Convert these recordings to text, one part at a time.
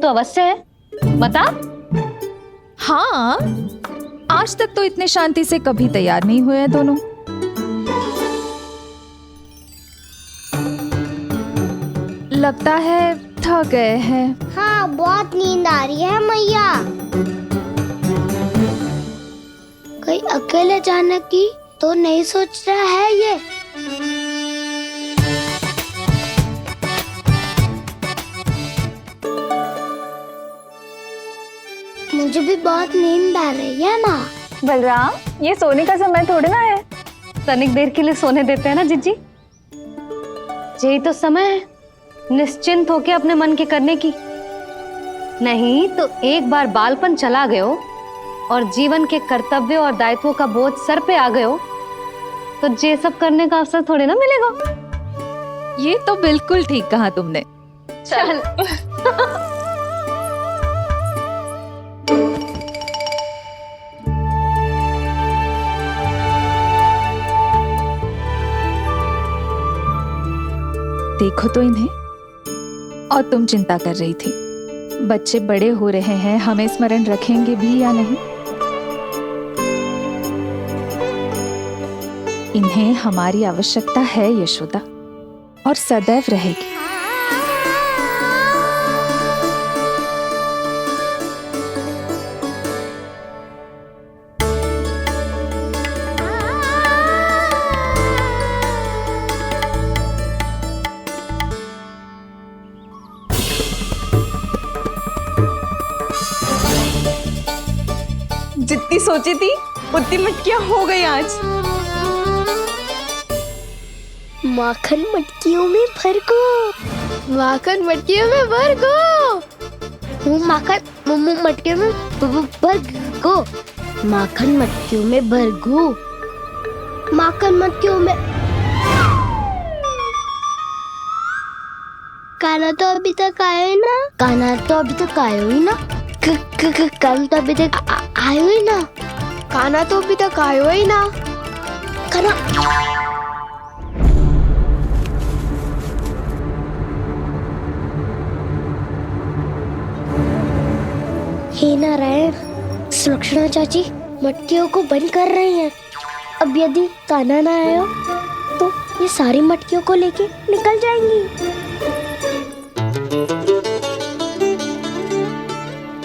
तो अवश्य है, बता। हाँ, आज तक तो इतने शांति से कभी तैयार नहीं हुए हैं दोनों। लगता है थक गए हैं। हाँ, बहुत नींद आ रही है मैया। कहीं अकेले जाने की तो नहीं सोच रहा है ये? मुझे भी बहुत नींद आ रही है माँ। बलराम, ये सोने का समय थोड़ी ना है। तनिक देर के लिए सोने देते हैं ना जिज्जी। यही तो समय है निश्चिंत होके अपने मन के करने की। नहीं तो एक बार बालपन चला गयो और जीवन के कर्तव्यों और दायित्वों का बोझ सर पे आ गयो तो ये सब करने का अवसर थोड़ी ना मिलेगा। ये तो बिल्कुल ठीक कहा तुमने। चल। देखो तो इन्हें। और तुम चिंता कर रही थी बच्चे बड़े हो रहे हैं, हमें स्मरण रखेंगे भी या नहीं। इन्हें हमारी आवश्यकता है यशोदा, और सदैव रहेगी। जितनी सोची थी उतनी मटकियां हो गई आज। माखन मटकियों में भर को, माखन मटकियों में भर को, माखन मटकियों में भर को, माखन मटकियों में भर को, माखन मटकियों में। काना तो अभी तक आया ही ना, काना तो अभी तक आया ही ना, काना तो अभी तक आयो ही ना, काना तो अभी तक आयो ही ना, काना। हे नारायण, सुलक्षणा चाची मटकियों को बंद कर रही हैं। अब यदि काना ना आया तो ये सारी मटकियों को लेके निकल जाएंगी।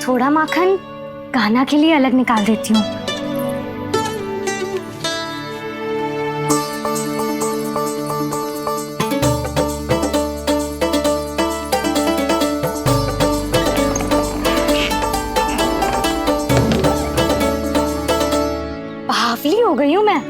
थोड़ा माखन कान्हा के लिए अलग निकाल देती हूँ। बावली हो गई हूँ मैं।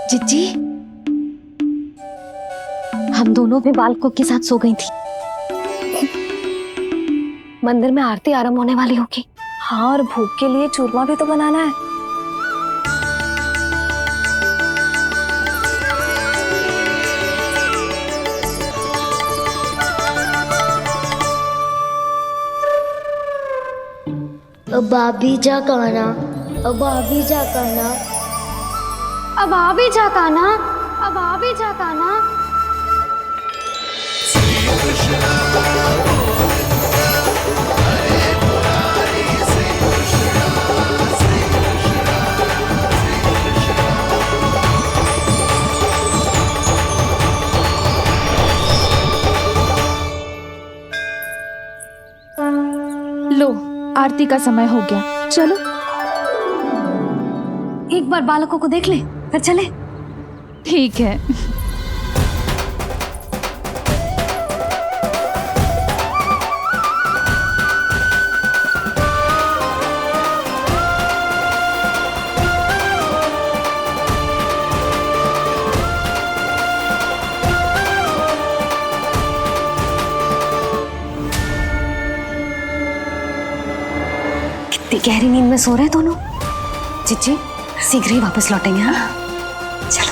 जिज्जी, हम दोनों भी बालकों के साथ सो गई थी। मंदिर में आरती आरंभ होने वाली होगी। हाँ, और भूख के लिए चूरमा भी तो बनाना है। अब आ भी जा काना, अब आ भी जा काना, अब आ भी जा कान्हा, अब आ भी जा कान्हा। लो, आरती का समय हो गया, चलो। एक बार बालकों को देख ले, फिर चले। ठीक है। कितनी गहरी नींद में सो रहे दोनों। जिज्जी शीघ्र ही वापस लौटेंगे। हाँ, चलो।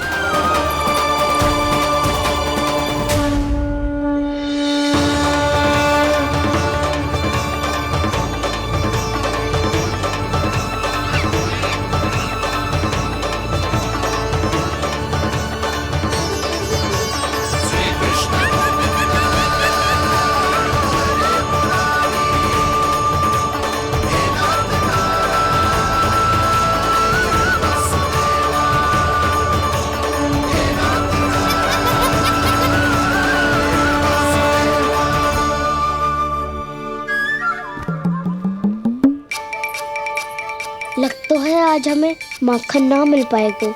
लग तो है आज हमें माखन ना मिल पाएगा।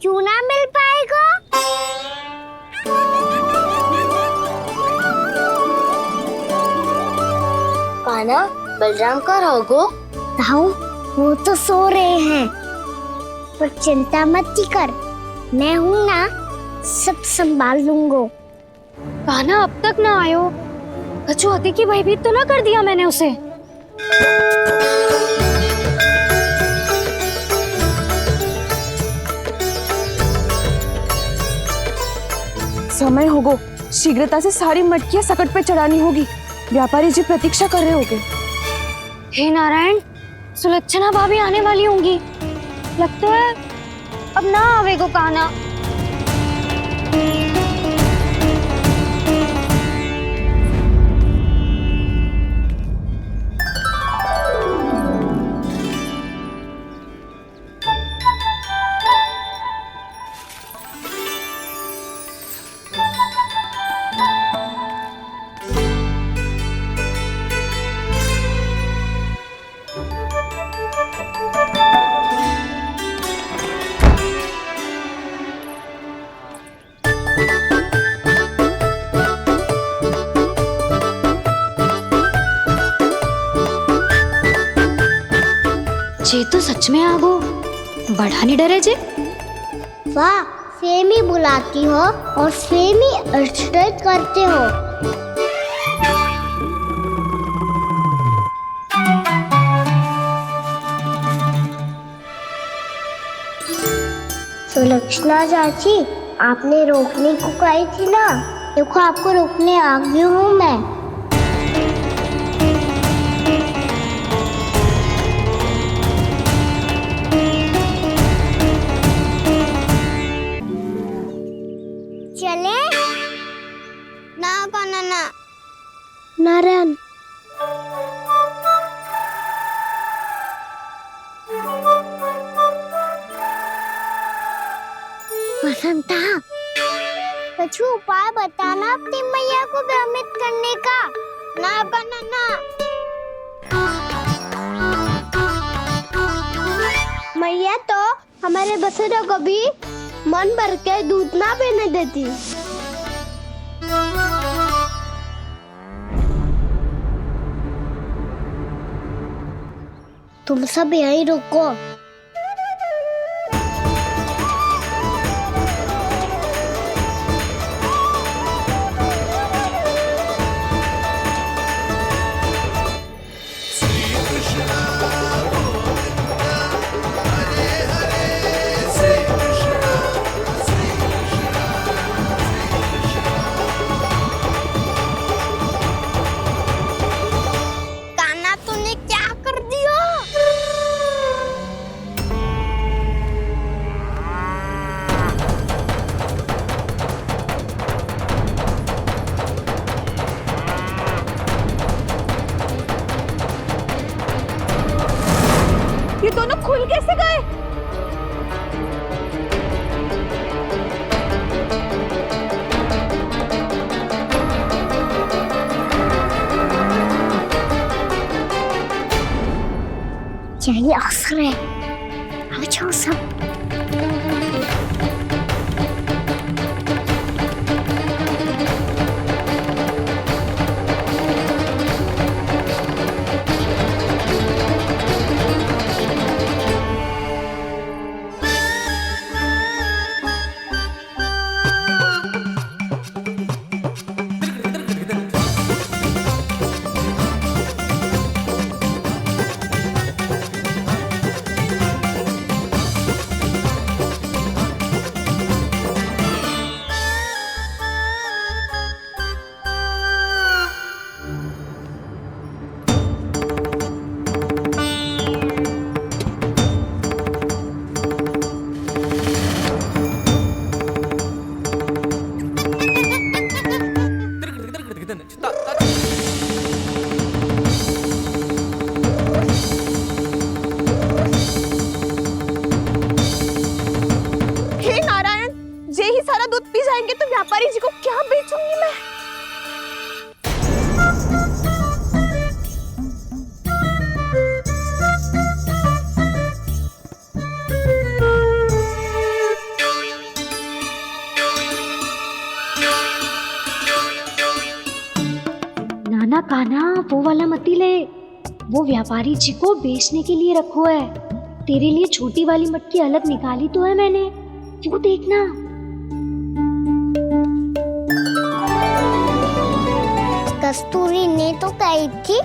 क्यों ना मिल पाएगा? कान्हा, बलराम का रहोगो? ताऊ, वो तो सो रहे हैं, पर चिंता मत कर, मैं हूँ ना, सब संभाल लूंगा। कान्हा अब तक ना आयो, कचौती की भयभीत तो ना कर दिया मैंने उसे। समय होगो, शीघ्रता से सारी मटकियां सकट पे चढ़ानी होगी। व्यापारी जी प्रतीक्षा कर रहे होंगे। हे नारायण, सुलक्षणा भाभी आने वाली होंगी। लगता है अब ना आवेगो कान्हा। जे तो सच में आगो, बड़ा नहीं डरे जे। वाह, सेम ही बुलाती हो और सेम ही अर्चना करते हो। सुलक्षणा चाची, आपने रोकने को कही थी ना, देखो आपको रोकने आ गई हूँ मैं। चले ना कान्हा ना। नारायण, वसंता, कुछ उपाय बताना अपनी मैया को भ्रमित करने का। ना कान्हा ना। मैया तो हमारे बसेरा को भी मन भर के दूध ना पीने देती। तुम सब यहीं रुको। ये दोनों खुल कैसे गए? यही अवसर है, आ जाओ सब। वो वाला मत ही ले, वो व्यापारी जी को बेचने के लिए रखो है। तेरे लिए छोटी वाली मटकी अलग निकाली तो है मैंने, वो देखना। कस्तूरी ने तो कही थी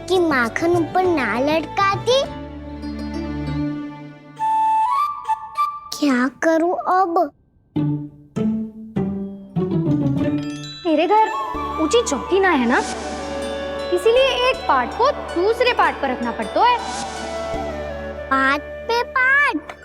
कि माखन ऊपर ना लटकाती। क्या करूं अब? मेरे घर ऊंची चौकी ना है ना, इसीलिए एक पार्ट को दूसरे पार्ट पर रखना पड़ता है। पार्ट पे पार्ट।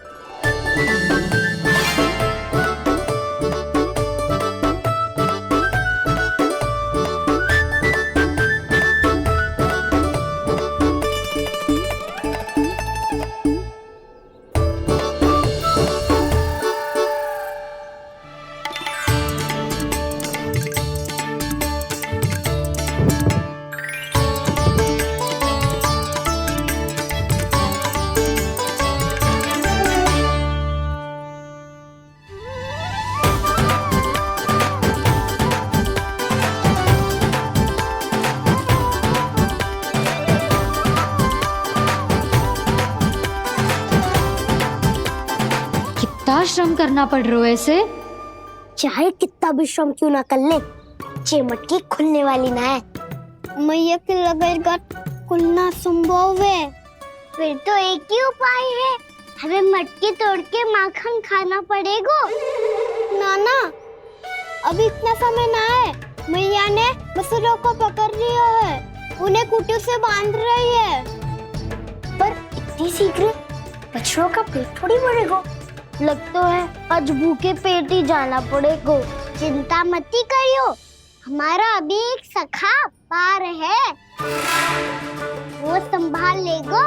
कितना श्रम करना पड़ रहा है ऐसे। चाहे कितना भी श्रम क्यों ना कर ले, ये मटकी खुलने वाली ना है। मैया के लगेगा खुलना संभव है। फिर तो एक ही उपाय है, हमें मटकी तोड़ के माखन खाना पड़ेगा। नाना, अभी इतना समय ना है। मैया ने मसूरों को पकड़ लिया है, उन्हें कुटियों से बांध रही है। पर इतनी शीघ्र बछड़ों का पेट थोड़ी भरेगा। लगता है आज भूखे पेट ही जाना पड़ेगा। चिंता मत ही करियो, हमारा अभी एक सखा पार है, वो संभाल लेगा।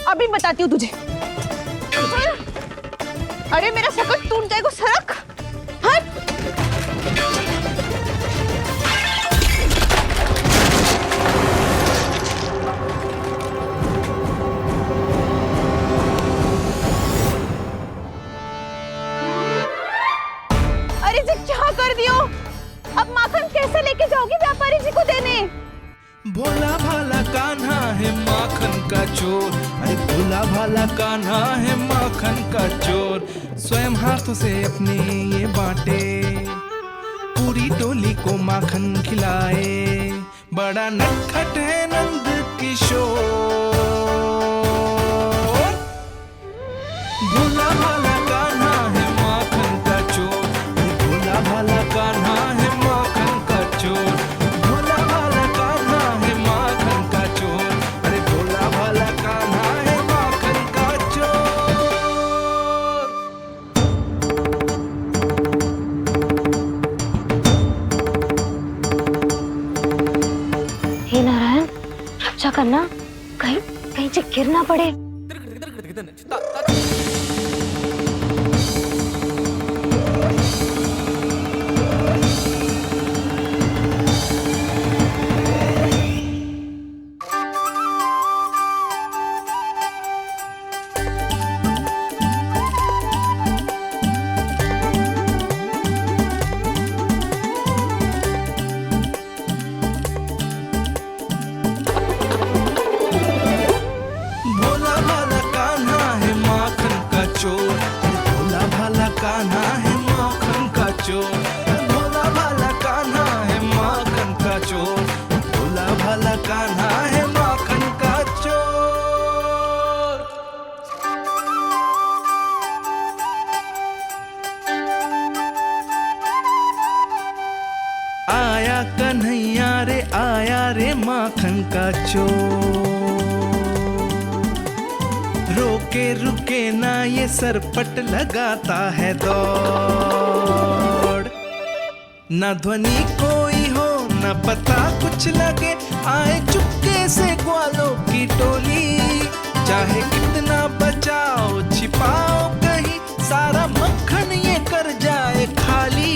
अभी बताती हूँ तुझे। अरे मेरा सकट टूट जाएगा, सरक हट। अरे जी क्या कर दियो? अब माखन कैसे लेके जाओगी व्यापारी जी को देने? भोला भाला कान्हा है माखन का चोर, अरे भोला भाला कान्हा है माखन का चोर। स्वयं हाथों से अपने ये बांटे, पूरी टोली को माखन खिलाए। बड़ा नटखट है नंद किशोर। भोला भाला कान्हा है माखन का चोर, भोला भाला कान्हा है माखन का चोर। भोला भाला कान्हा है माखन का चोर, अरे भोला भाला कान्हा है माखन का चोर। हे नारायण, रक्षा करना, कहीं कहीं से गिर ना पड़े। भोला भाला कान्हा है माखन का चोर, भोला भाला कान्हा है माखन का चोर। भोला भाला कान्हा है माखन का चोर, भोला भाला कान्हा है माखन का चोर। आया कन्हैया रे आया रे माखन का चोर। रोके रुके ना ये सरपट लगाता है दौड़। ना ध्वनि कोई हो ना पता कुछ लगे, आए चुपके से ग्वालों की टोली। चाहे कितना बचाओ छिपाओ कहीं, सारा मक्खन ये कर जाए खाली।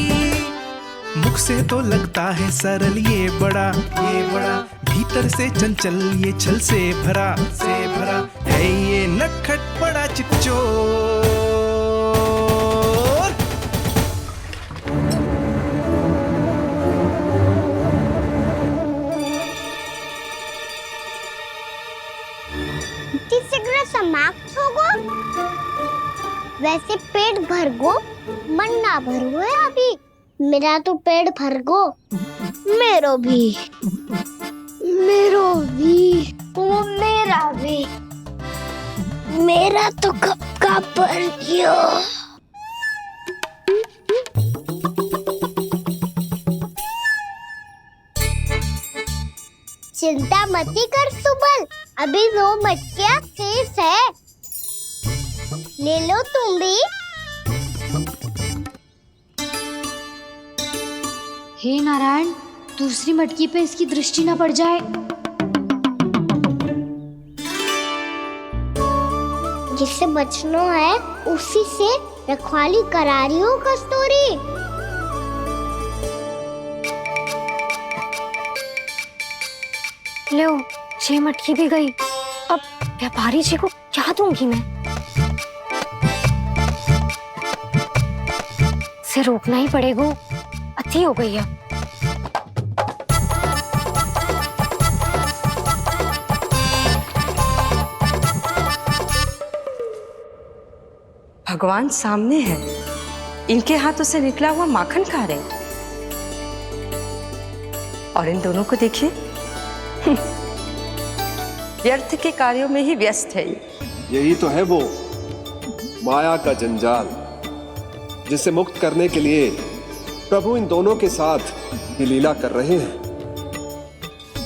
मुख से तो लगता है सरल ये बड़ा भीतर से चंचल ये छल से भरा है ये नटखट बड़ा चिच्चोर। तीसरा समाप्त होगो, वैसे पेट भर गो मन ना भरो है अभी। मेरा तो पेट भर गो, मेरो भी ओ मेरा भी, मेरा तो कब का भर गयो। चिंता मती कर सुबल, अभी 2 मटकियाँ शेष है, ले लो तुम भी। हे नारायण, दूसरी मटकी पे इसकी दृष्टि ना पड़ जाए। जिससे बचना है उसी से रखवाली करा रही हो कस्तूरी। लो, 6 मटकी भी गई। अब व्यापारी जी को क्या दूंगी मैं? से रोकना ही पड़ेगा, अति हो गई है। भगवान सामने है, इनके हाथों से निकला हुआ माखन खा रहे हैं। और इन दोनों को देखिए, व्यर्थ के कार्यों में ही व्यस्त है। यही तो है वो माया का जंजाल, जिसे मुक्त करने के लिए प्रभु इन दोनों के साथ ये लीला कर रहे हैं।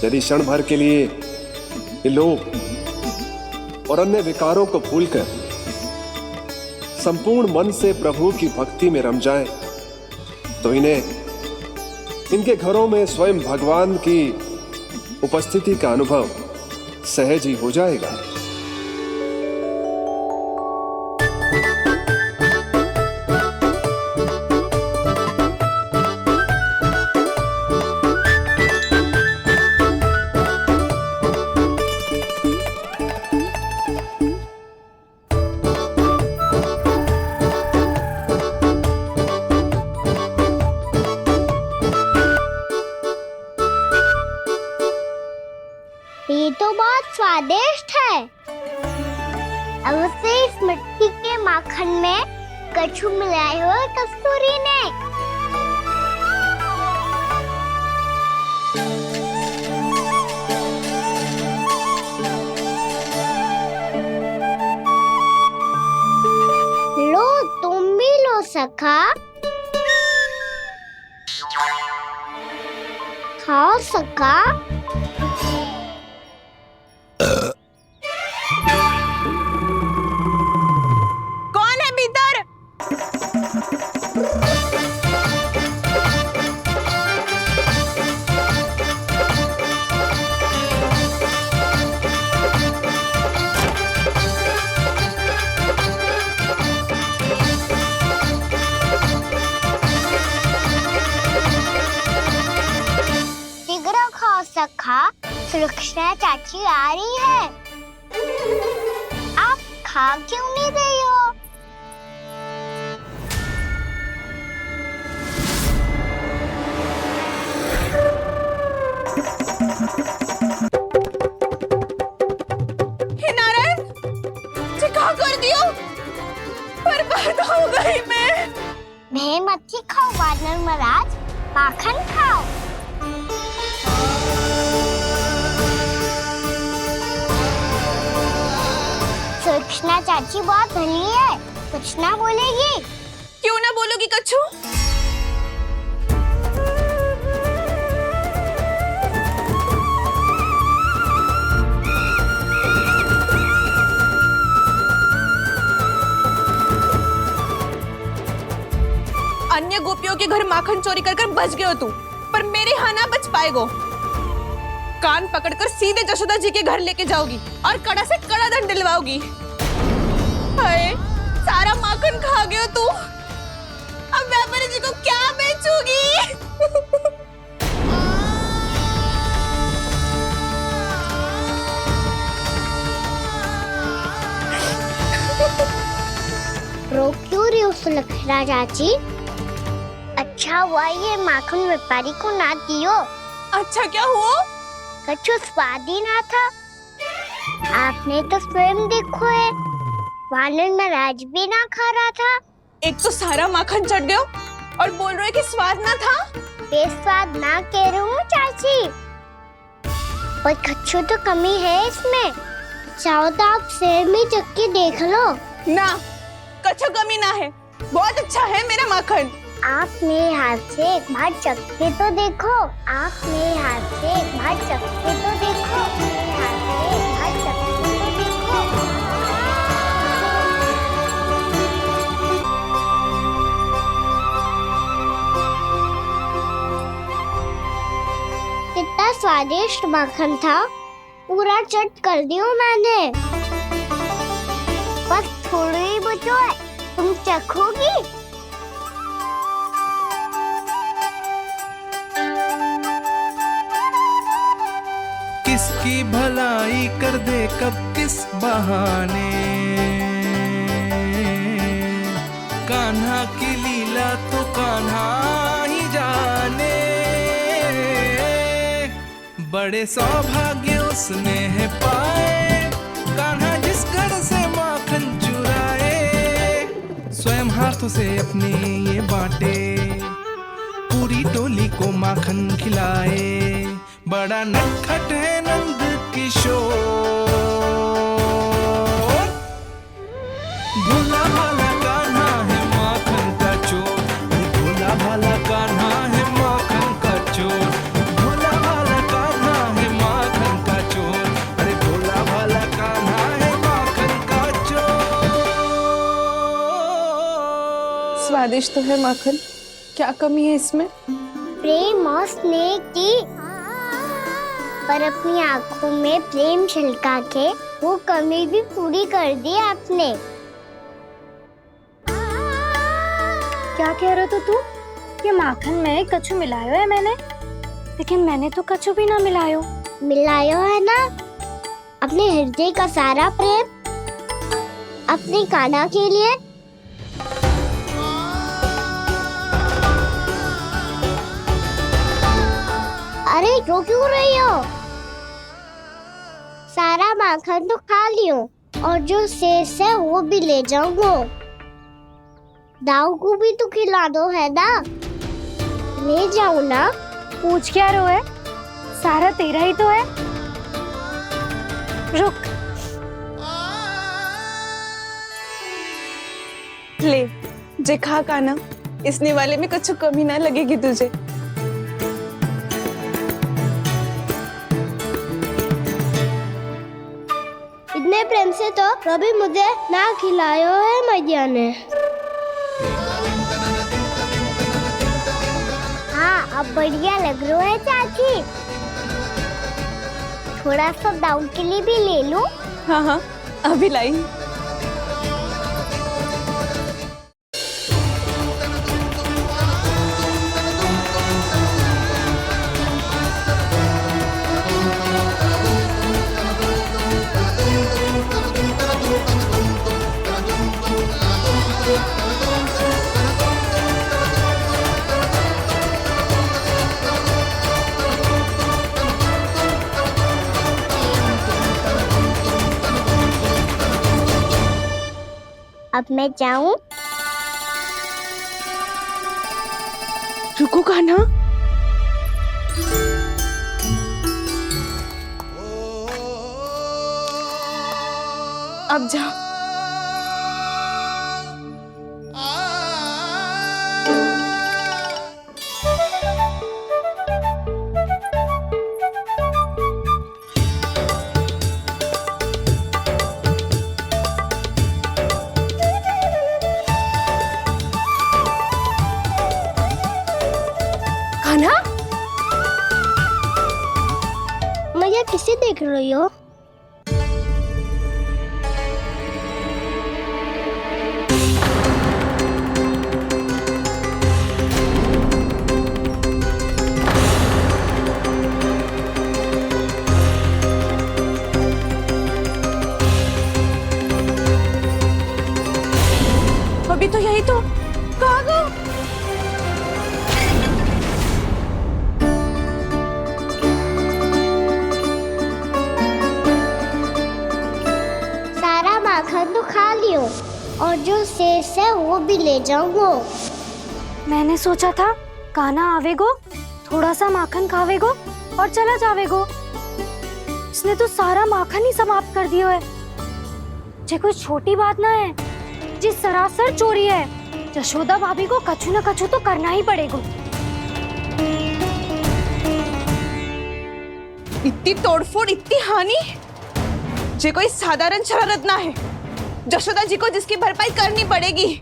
यदि क्षण भर के लिए ये लोग और अन्य विकारों को भूलकर संपूर्ण मन से प्रभु की भक्ति में रम जाएं, तो इनके घरों में स्वयं भगवान की उपस्थिति का अनुभव सहज ही हो जाएगा। ये तो बहुत स्वादिष्ट है। अब से इस मिट्टी के माखन में कछु मिलाए हुए कस्तूरी ने। लो तुम भी लो सखा, खाओ सखा। कौन है भीतर? शीघ्र खाओ सखा, सुलक्षणा चाची आ रही है। आप खा क्यों नहीं रही हो? हे नारायण, ये क्या कर दियो? बर्बाद हो गई मैं मच्छी खाओ वानर महाराज, माखन खाओ। सुलक्षणा चाची बहुत भली है, कुछ ना बोलेगी। क्यों ना बोलोगी कच्छू? अन्य गोपियों के घर माखन चोरी कर बच गए हो तू, पर मेरे यहाँ ना बच पाएगो। कान पकड़कर सीधे जशोदा जी के घर लेके जाओगी और कड़ा से कड़ा दंड दिलवाओगी। हाय, सारा माखन खा गए हो तू। अब व्यापारी जी को क्या बेचूगी? रो क्यों रही हो सुलक्षणा चाची? अच्छा हुआ ये माखन व्यापारी को ना दियो। अच्छा क्या हुआ? कछु स्वाद ही ना था। आपने तो स्वयं देखो है, वानर नाराज भी ना खा रहा था। एक तो सारा माखन चढ़ गयो और बोल रहे कि स्वाद ना था। बेस्वाद ना कह रही हूँ चाची, पर कछु तो कमी है इसमें। चाहो तो आप शहर में चख के देख लो। ना, कछु कमी ना है, बहुत अच्छा है मेरा माखन। आप मेरे हाथ से एक बार चख के तो देखो। आप मेरे हाथ से एक बार चख के तो देखो। मेरे हाथ से एक बार चख के तो देखो। कितना स्वादिष्ट माखन था, पूरा चट कर दियो मैंने। बस थोड़ी ही बचो है, तुम चखोगी? किसकी भलाई कर दे कब किस बहाने, कान्हा की लीला तो कान्हा ही जाने। बड़े सौभाग्य उसने है पाए, कान्हा जिस घर से माखन चुराए। स्वयं हाथों से अपने ये बांटे, पूरी टोली को माखन खिलाए। बड़ा नटखट है नंद किशोर, भोला भाला कान्हा है माखन का चोर। भोला भाला कान्हा है माखन का चोर। भोला भाला कान्हा है माखन का चोर। अरे भोला भाला कान्हा है माखन का चोर। स्वादिष्ट तो है माखन, क्या कमी है इसमें? प्रेम और स्नेह की, पर अपनी आंखों में प्रेम छिलका के वो कमी भी पूरी कर दी आपने। क्या कह रहे हो तू? ये माखन में कछु मिलायो है मैंने, लेकिन मैंने तो कछु भी ना मिलायो। मिलायो है ना अपने हृदय का सारा प्रेम अपनी कान्हा के लिए। अरे रो क्यों रही हो? सारा माखन तो खा लियो और जो शेष है वो भी ले जाऊंगा। दाऊ को भी तो खिला दो है ना, ले जाओ ना। पूछ क्या रो है, सारा तेरा ही तो है। रुक, ले जे खा कान्हा, इसने वाले में कुछ कमी ना लगेगी तुझे। इतने प्रेम से तो कभी मुझे ना खिलायो है मैया ने। हाँ, अब बढ़िया लग रहा है चाची। थोड़ा सा दाऊ के लिए भी ले लूं? हाँ हाँ, अभी लाई। अब मैं जाऊं? रुको कान्हा, अब जा। देख रही हो? अभी तो यही तो कहाँ गो? सारा माखन तो खा लियो और जो शेष है वो भी ले जाऊंगो। मैंने सोचा था कान्हा आवेगो, थोड़ा सा माखन खावेगो और चला जावेगो। इसने तो सारा माखन ही समाप्त कर दियो है। ये कोई छोटी बात ना है, जी सरासर चोरी है। यशोदा भाभी को कछु न कछु तो करना ही पड़ेगा। इतनी तोड़फोड़, इतनी हानि, ये कोई साधारण शरारत ना है। यशोदा जी को जिसकी भरपाई करनी पड़ेगी।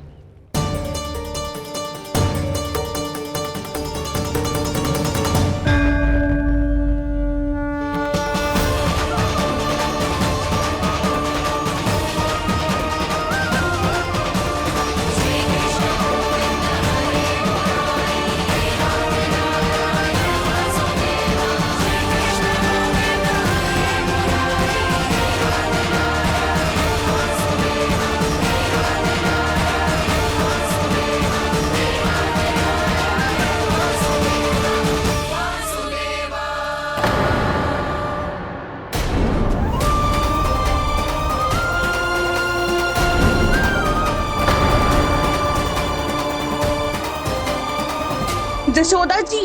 यशोदा जी,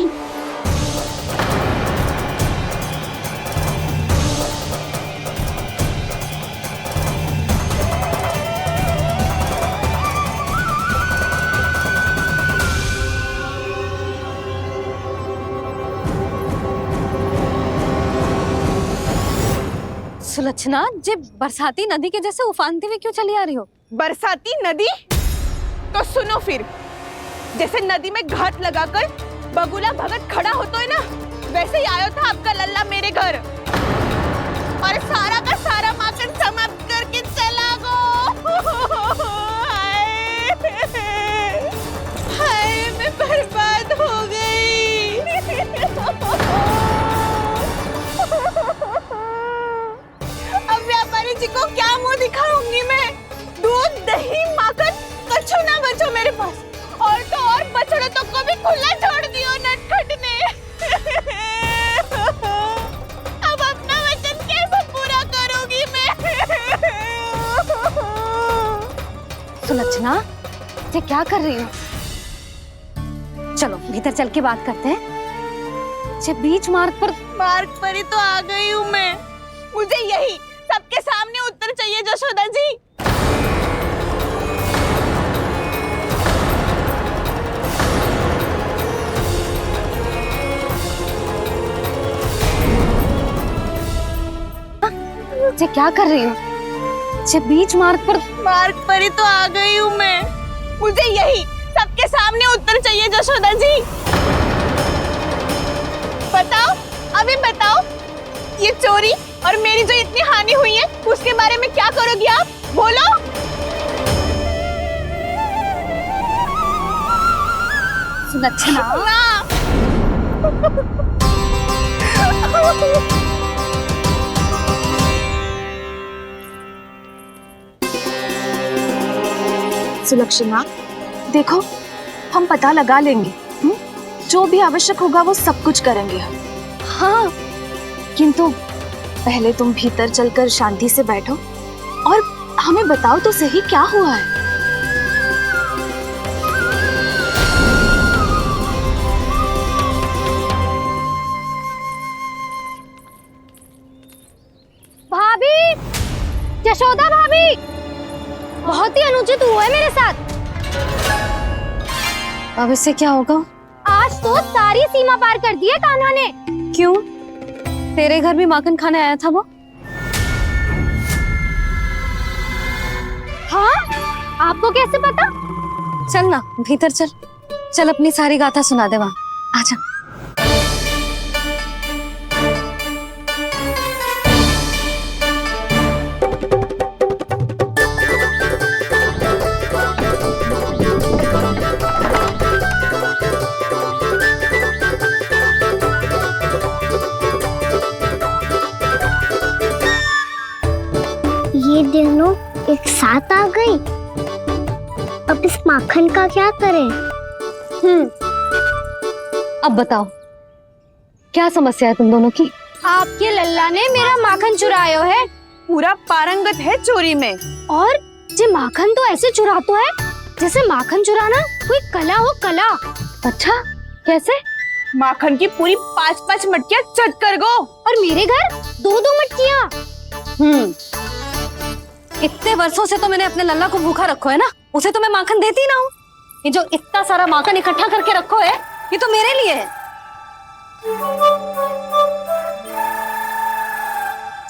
सुलक्षणा, जे बरसाती नदी के जैसे उफानते हुए क्यों चली आ रही हो? बरसाती नदी? तो सुनो फिर, जैसे नदी में घाट लगाकर बगुला भगत खड़ा होता है ना, वैसे ही आया था आपका लल्ला मेरे घर और सारा का सारा माखन समाप्त करके चला गो। हाय, मैं बर्बाद हो गई। अब व्यापारी जी को क्या मुंह दिखाऊंगी मैं? दूध, दही, माखन कछु ना बचो मेरे पास। और तो और बछड़े तो को भी खुला छोड़ दियो नटखट ने। अब अपना वचन कैसे पूरा करूंगी मैं? सुलक्षणा, ये क्या कर रही हो? चलो भीतर चल के बात करते हैं। ये बीच मार्ग पर ही तो आ गई हूँ मैं। मुझे यही सबके सामने उत्तर चाहिए यशोदा जी। ये क्या कर रही हो? ये बीच मार्ग पर ही तो आ गई हूँ मैं। मुझे यही सबके सामने उत्तर चाहिए यशोदा जी। बताओ, अभी बताओ, ये चोरी और मेरी जो इतनी हानि हुई है उसके बारे में क्या करोगी आप? बोलो। सुलक्षणा, सुलक्षणा, देखो हम पता लगा लेंगे। जो भी आवश्यक होगा वो सब कुछ करेंगे हम। हाँ, किंतु पहले तुम भीतर चलकर शांति से बैठो और हमें बताओ तो सही क्या हुआ है। भाभी, यशोदा भाभी, बहुत ही अनुचित हुआ है मेरे साथ। अब इससे क्या होगा? आज तो सारी सीमा पार कर दी है कान्हा ने। क्यों? तेरे घर भी माखन खाने आया था वो? हाँ? आपको कैसे पता? चल ना भीतर चल, चल अपनी सारी गाथा सुना दे वहाँ। आजा। ये दोनों एक साथ आ गई। अब इस माखन का क्या करें? अब बताओ क्या समस्या है तुम दोनों की? आपके लल्ला ने मेरा माखन चुरायो है पूरा पारंगत है चोरी में। और जे माखन तो ऐसे चुरातो है जैसे माखन चुराना कोई कला हो, कला। अच्छा कैसे? माखन की पूरी 5-5 मटकियां चट कर गो। और मेरे घर 2-2 मटकियां। इतने वर्षों से तो मैंने अपने लल्ला को भूखा रखो है ना, उसे तो मैं माखन देती ना हूँ। ये जो इतना सारा माखन इकट्ठा करके रखो है ये तो मेरे लिए है।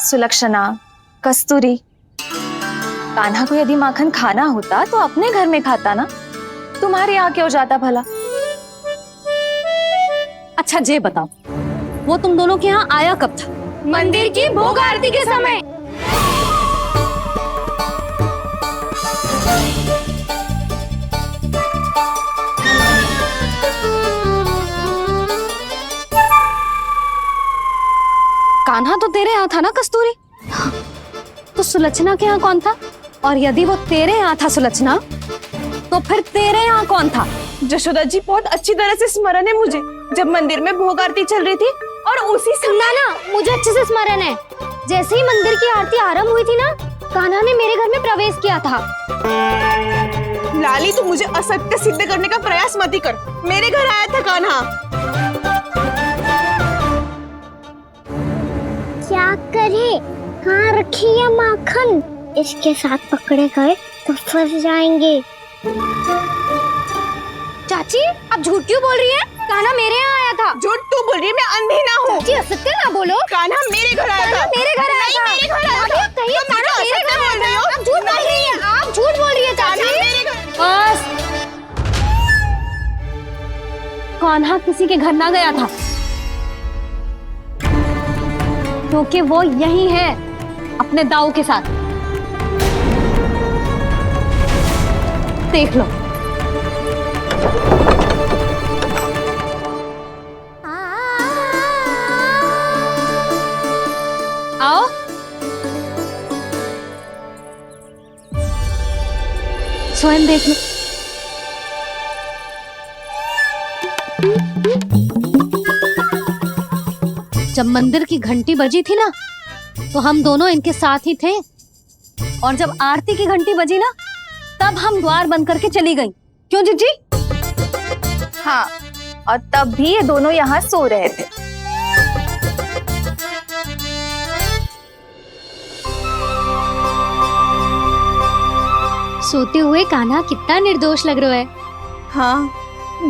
सुलक्षणा, कस्तूरी, कान्हा को यदि माखन खाना होता तो अपने घर में खाता ना, तुम्हारे यहाँ क्यों जाता भला? अच्छा ये बताओ वो तुम दोनों के यहाँ आया कब था? मंदिर की भोग आरती के समय। कान्हा तो तेरे यहाँ था ना कस्तूरी? तो सुलक्षणा के यहाँ कौन था? और यदि वो तेरे यहाँ था सुलक्षणा, तो फिर तेरे यहाँ कौन था? जशोदा जी बहुत अच्छी तरह से स्मरण है मुझे, जब मंदिर में भोग आरती चल रही थी और उसी समय ना मुझे अच्छे से स्मरण है। जैसे ही मंदिर की आरती आरंभ हुई थी ना, कान्हा ने मेरे घर में प्रवेश किया था। लाली तू मुझे असत्य सिद्ध करने का प्रयास मत ही कर। मेरे घर आया था कान्हा। क्या करे? कहाँ रखी है माखन? इसके साथ पकड़े गए तो फंस जाएंगे। चाची आप झूठ क्यों बोल रही हैं? कान्हा मेरे यहाँ आया था। झूठ तू बोल रही है, मैं अंधी ना हूँ। चाची असत्य ना बोलो। कान्हा मेरे घर आया था। कान्हा मेरे घर आया था। मेरे घर आया था। कहिए कान्हा मेरे घर आया था। आप झूठ बोल रही हैं। आप झूठ बोल रही है चाची। बस कान्हा किसी के घर ना गया था, क्योंकि वो यही है अपने दाऊ के साथ। देख लो। आओ। स्वयं देख लो। जब मंदिर की घंटी बजी थी ना, तो हम दोनों इनके साथ ही थे, और जब आरती की घंटी बजी ना, तब हम द्वार बंद करके चली गई। क्यों जीजी? हाँ, और तब भी ये दोनों यहाँ सो रहे थे। सोते हुए कान्हा कितना निर्दोष लग रहा है। हाँ,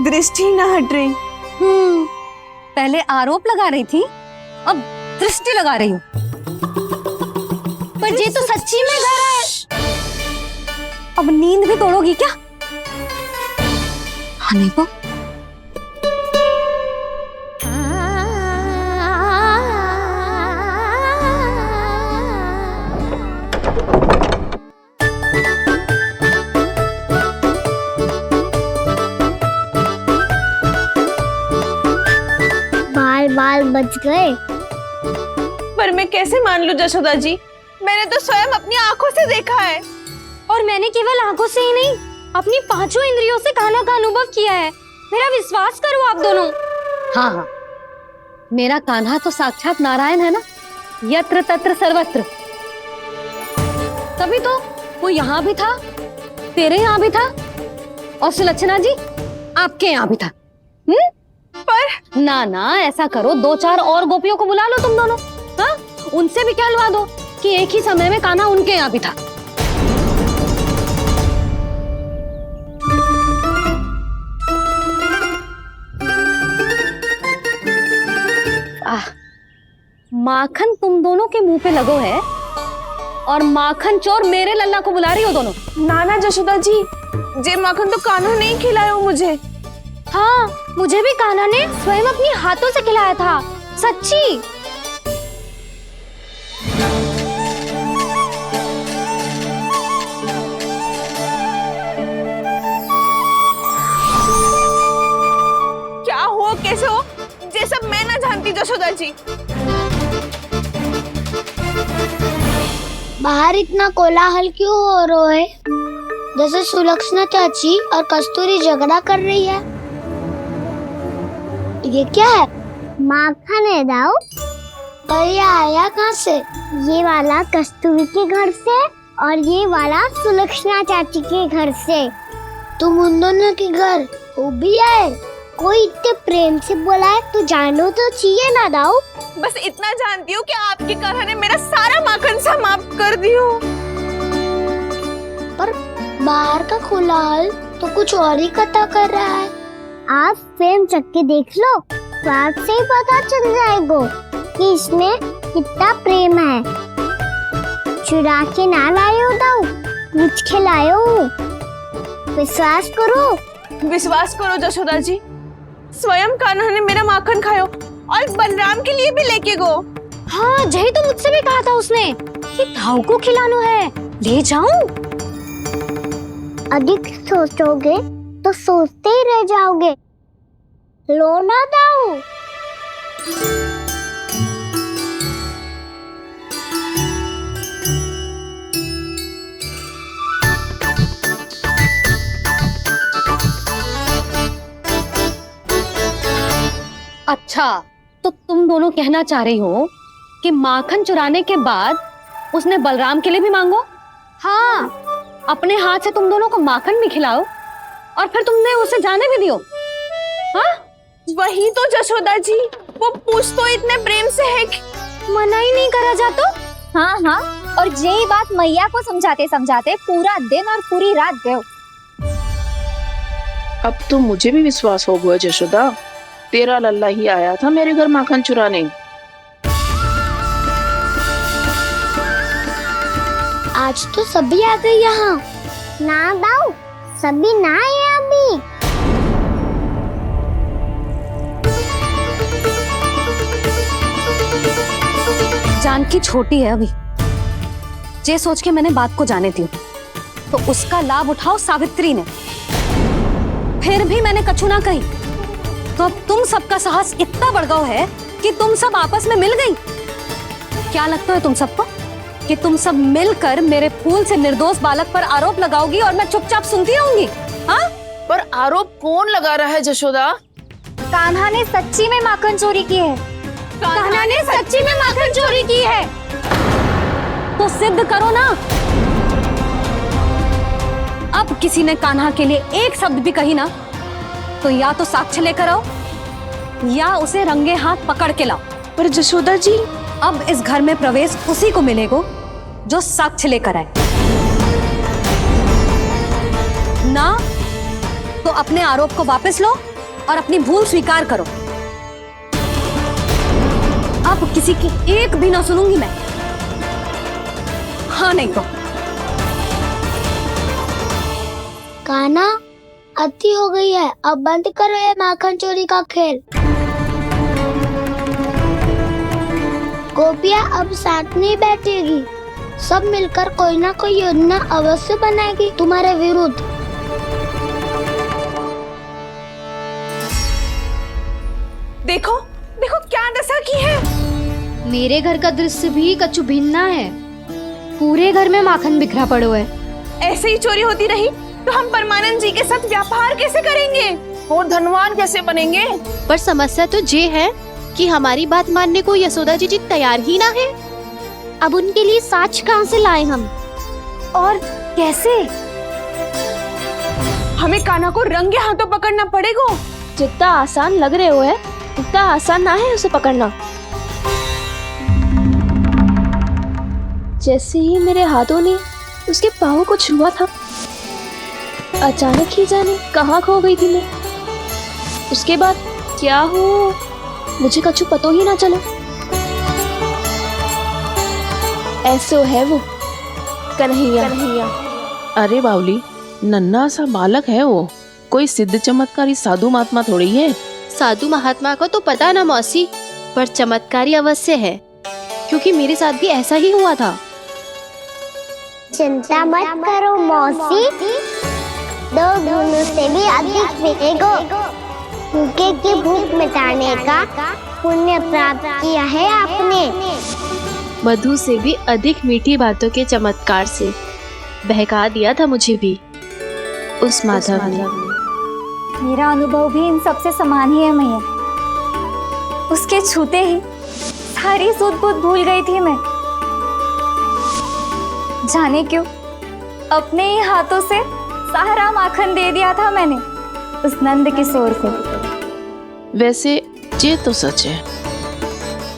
दृष्टि ना हट रही। पहले आरोप लगा रही थी, अब दृष्टि लगा रही हूँ। पर ये तो सच्ची में घर है। अब नींद भी तोड़ोगी क्या? हाँ नहीं वो बाल बच गए। पर मैं कैसे मान लूं जशोदा जी? मैंने तो स्वयं अपनी आंखों से देखा है। और मैंने केवल आंखों से ही नहीं, अपनी 5 इंद्रियों से कान्हा का अनुभव किया है। मेरा विश्वास करो आप दोनों। हाँ हाँ, मेरा कान्हा तो साक्षात नारायण है ना, यत्र तत्र सर्वत्र। तभी तो वो यहाँ भी था, तेरे यहाँ भी था, और सुलक्षणा जी आपके यहाँ भी था। पर ना ना, ऐसा करो 2-4 और गोपियों को बुला लो तुम दोनों। हाँ, उनसे भी कहलवा दो कि एक ही समय में कान्हा उनके यहाँ भी था। माखन तुम दोनों के मुंह पे लगो है, और माखन चोर मेरे लल्ला को बुला रही हो दोनों। नाना जशोदा जी, जे माखन तो कान्हा नहीं खिलाया मुझे। हाँ, मुझे भी कान्हा ने स्वयं अपनी हाथों से खिलाया था, सच्ची। क्या हो कैसे हो, ये सब मैं ना जानती जशोदा जी। बाहर इतना कोलाहल क्यों हो रहा है? जैसे सुलक्षणा चाची और कस्तूरी झगड़ा कर रही है। ये क्या है? माखन है दाऊ। और ये आया कहाँ से? ये वाला कस्तूरी के घर से और ये वाला सुलक्षणा चाची के घर से। तुम उन दोनों के घर वो भी आए? कोई इतने प्रेम से बोला है तो जानो तो चाहिए ना दाऊ। बस इतना जानती हूँ कि आपकी कन्हा ने मेरा सारा माखन समाप्त कर दियो। पर बाहर का कोलाहल तो कुछ और ही कथा कर रहा है। आप प्रेम चख के देख लो, स्वाद से ही पता चल जाएगा कि इसमें कितना प्रेम है। चुरा के ना लायो दाऊ, पूछ के लायो। विश्वास करो जशोदा जी, स्वयं कान्हा ने मेरा माखन खायो और बलराम के लिए भी लेके गो। हाँ जही तो मुझसे भी कहा था उसने कि दाऊ को खिलानो है, ले जाऊं। अधिक सोचोगे तो सोचते ही रह जाओगे। लो ना दाऊ। अच्छा तो तुम दोनों कहना चाह रही हो कि माखन चुराने के बाद उसने बलराम के लिए भी मांगो? हाँ, अपने हाथ से तुम दोनों को माखन भी खिलाओ और फिर तुमने उसे जाने भी दियो। हाँ वही तो जशोदा जी, वो पूछ तो इतने प्रेम से है कि मना ही नहीं करा जा तो। हाँ हाँ, और यही बात मैया को समझाते समझाते पूरा दिन और पूरी रात गए। अब तो मुझे भी विश्वास हो गया जशोदा, तेरा लल्ला ही आया था मेरे घर माखन चुराने। आज तो सभी आ गए यहाँ। ना दाऊ, सभी ना आए अभी। जानकी छोटी है अभी, ये सोच के मैंने बात को जाने दी तो उसका लाभ उठाओ सावित्री ने। फिर भी मैंने कछु ना कही तो अब तुम सबका साहस इतना बढ़ गया है कि तुम सब आपस में मिल गई। क्या लगता है तुम सबको कि तुम सब मिलकर मेरे फूल से निर्दोष बालक पर आरोप लगाओगी और मैं चुपचाप सुनती रहूंगी? हाँ? पर आरोप कौन लगा रहा है जशोदा? कान्हा ने सच्ची में माखन चोरी की है। कान्हा ने सच्ची में माखन चोरी की है तो सिद्ध करो ना। अब किसी ने कान्हा के लिए एक शब्द भी कही ना तो या तो साक्ष्य लेकर आओ या उसे रंगे हाथ पकड़ के लाओ। पर जशोदा जी, अब इस घर में प्रवेश उसी को मिलेगा जो साक्ष्य लेकर आए। ना तो अपने आरोप को वापस लो और अपनी भूल स्वीकार करो। अब किसी की एक भी ना सुनूंगी मैं। हाँ नहीं तो कान्हा, अति हो गई है, अब बंद करो ये माखन चोरी का खेल। गोपिया अब साथ नहीं बैठेगी, सब मिलकर कोई ना कोई योजना अवश्य बनाएगी तुम्हारे विरुद्ध। देखो देखो क्या दशा की है। मेरे घर का दृश्य भी कछु भिन्न है। पूरे घर में माखन बिखरा पड़ो है। ऐसे ही चोरी होती रही तो हम परमानंद जी के साथ व्यापार कैसे करेंगे और धनवान कैसे बनेंगे? पर समस्या तो ये है कि हमारी बात मानने को यशोदा जी तैयार ही ना है। अब उनके लिए साक्ष्य कहाँ से लाए हम और कैसे? हमें कान्हा को रंगे हाथों पकड़ना पड़ेगा। जितना आसान लग रहे हो है उतना आसान ना है उसे पकड़ना। जैसे ही मेरे हाथों ने उसके पाँव को छुआ था, अचानक ही जाने कहाँ खो गई थी मैं। उसके बाद क्या हो मुझे कछु पता ही ना चला। ऐसो है वो कन्हैया। अरे बावली, नन्हा सा बालक है वो, कोई सिद्ध चमत्कारी साधु महात्मा थोड़ी है। साधु महात्मा को तो पता ना मौसी, पर चमत्कारी अवश्य है क्योंकि मेरे साथ भी ऐसा ही हुआ था। चिंता मत करो मौसी, 2 गुणों से भी अधिक मिलेगा। भूखे की भूख मिटाने का पुण्य प्राप्त किया है आपने। मधु से भी अधिक मीठी बातों के चमत्कार से बहका दिया था मुझे भी उस माधव ने। मेरा अनुभव भी इन सबसे समान ही है मैया। उसके छूते ही सारी सूध बूध भूल गई थी मैं। जाने क्यों अपने ही हाथों से सारा माखन दे दिया था मैंने उस नंद किशोर को। वैसे ये तो सच है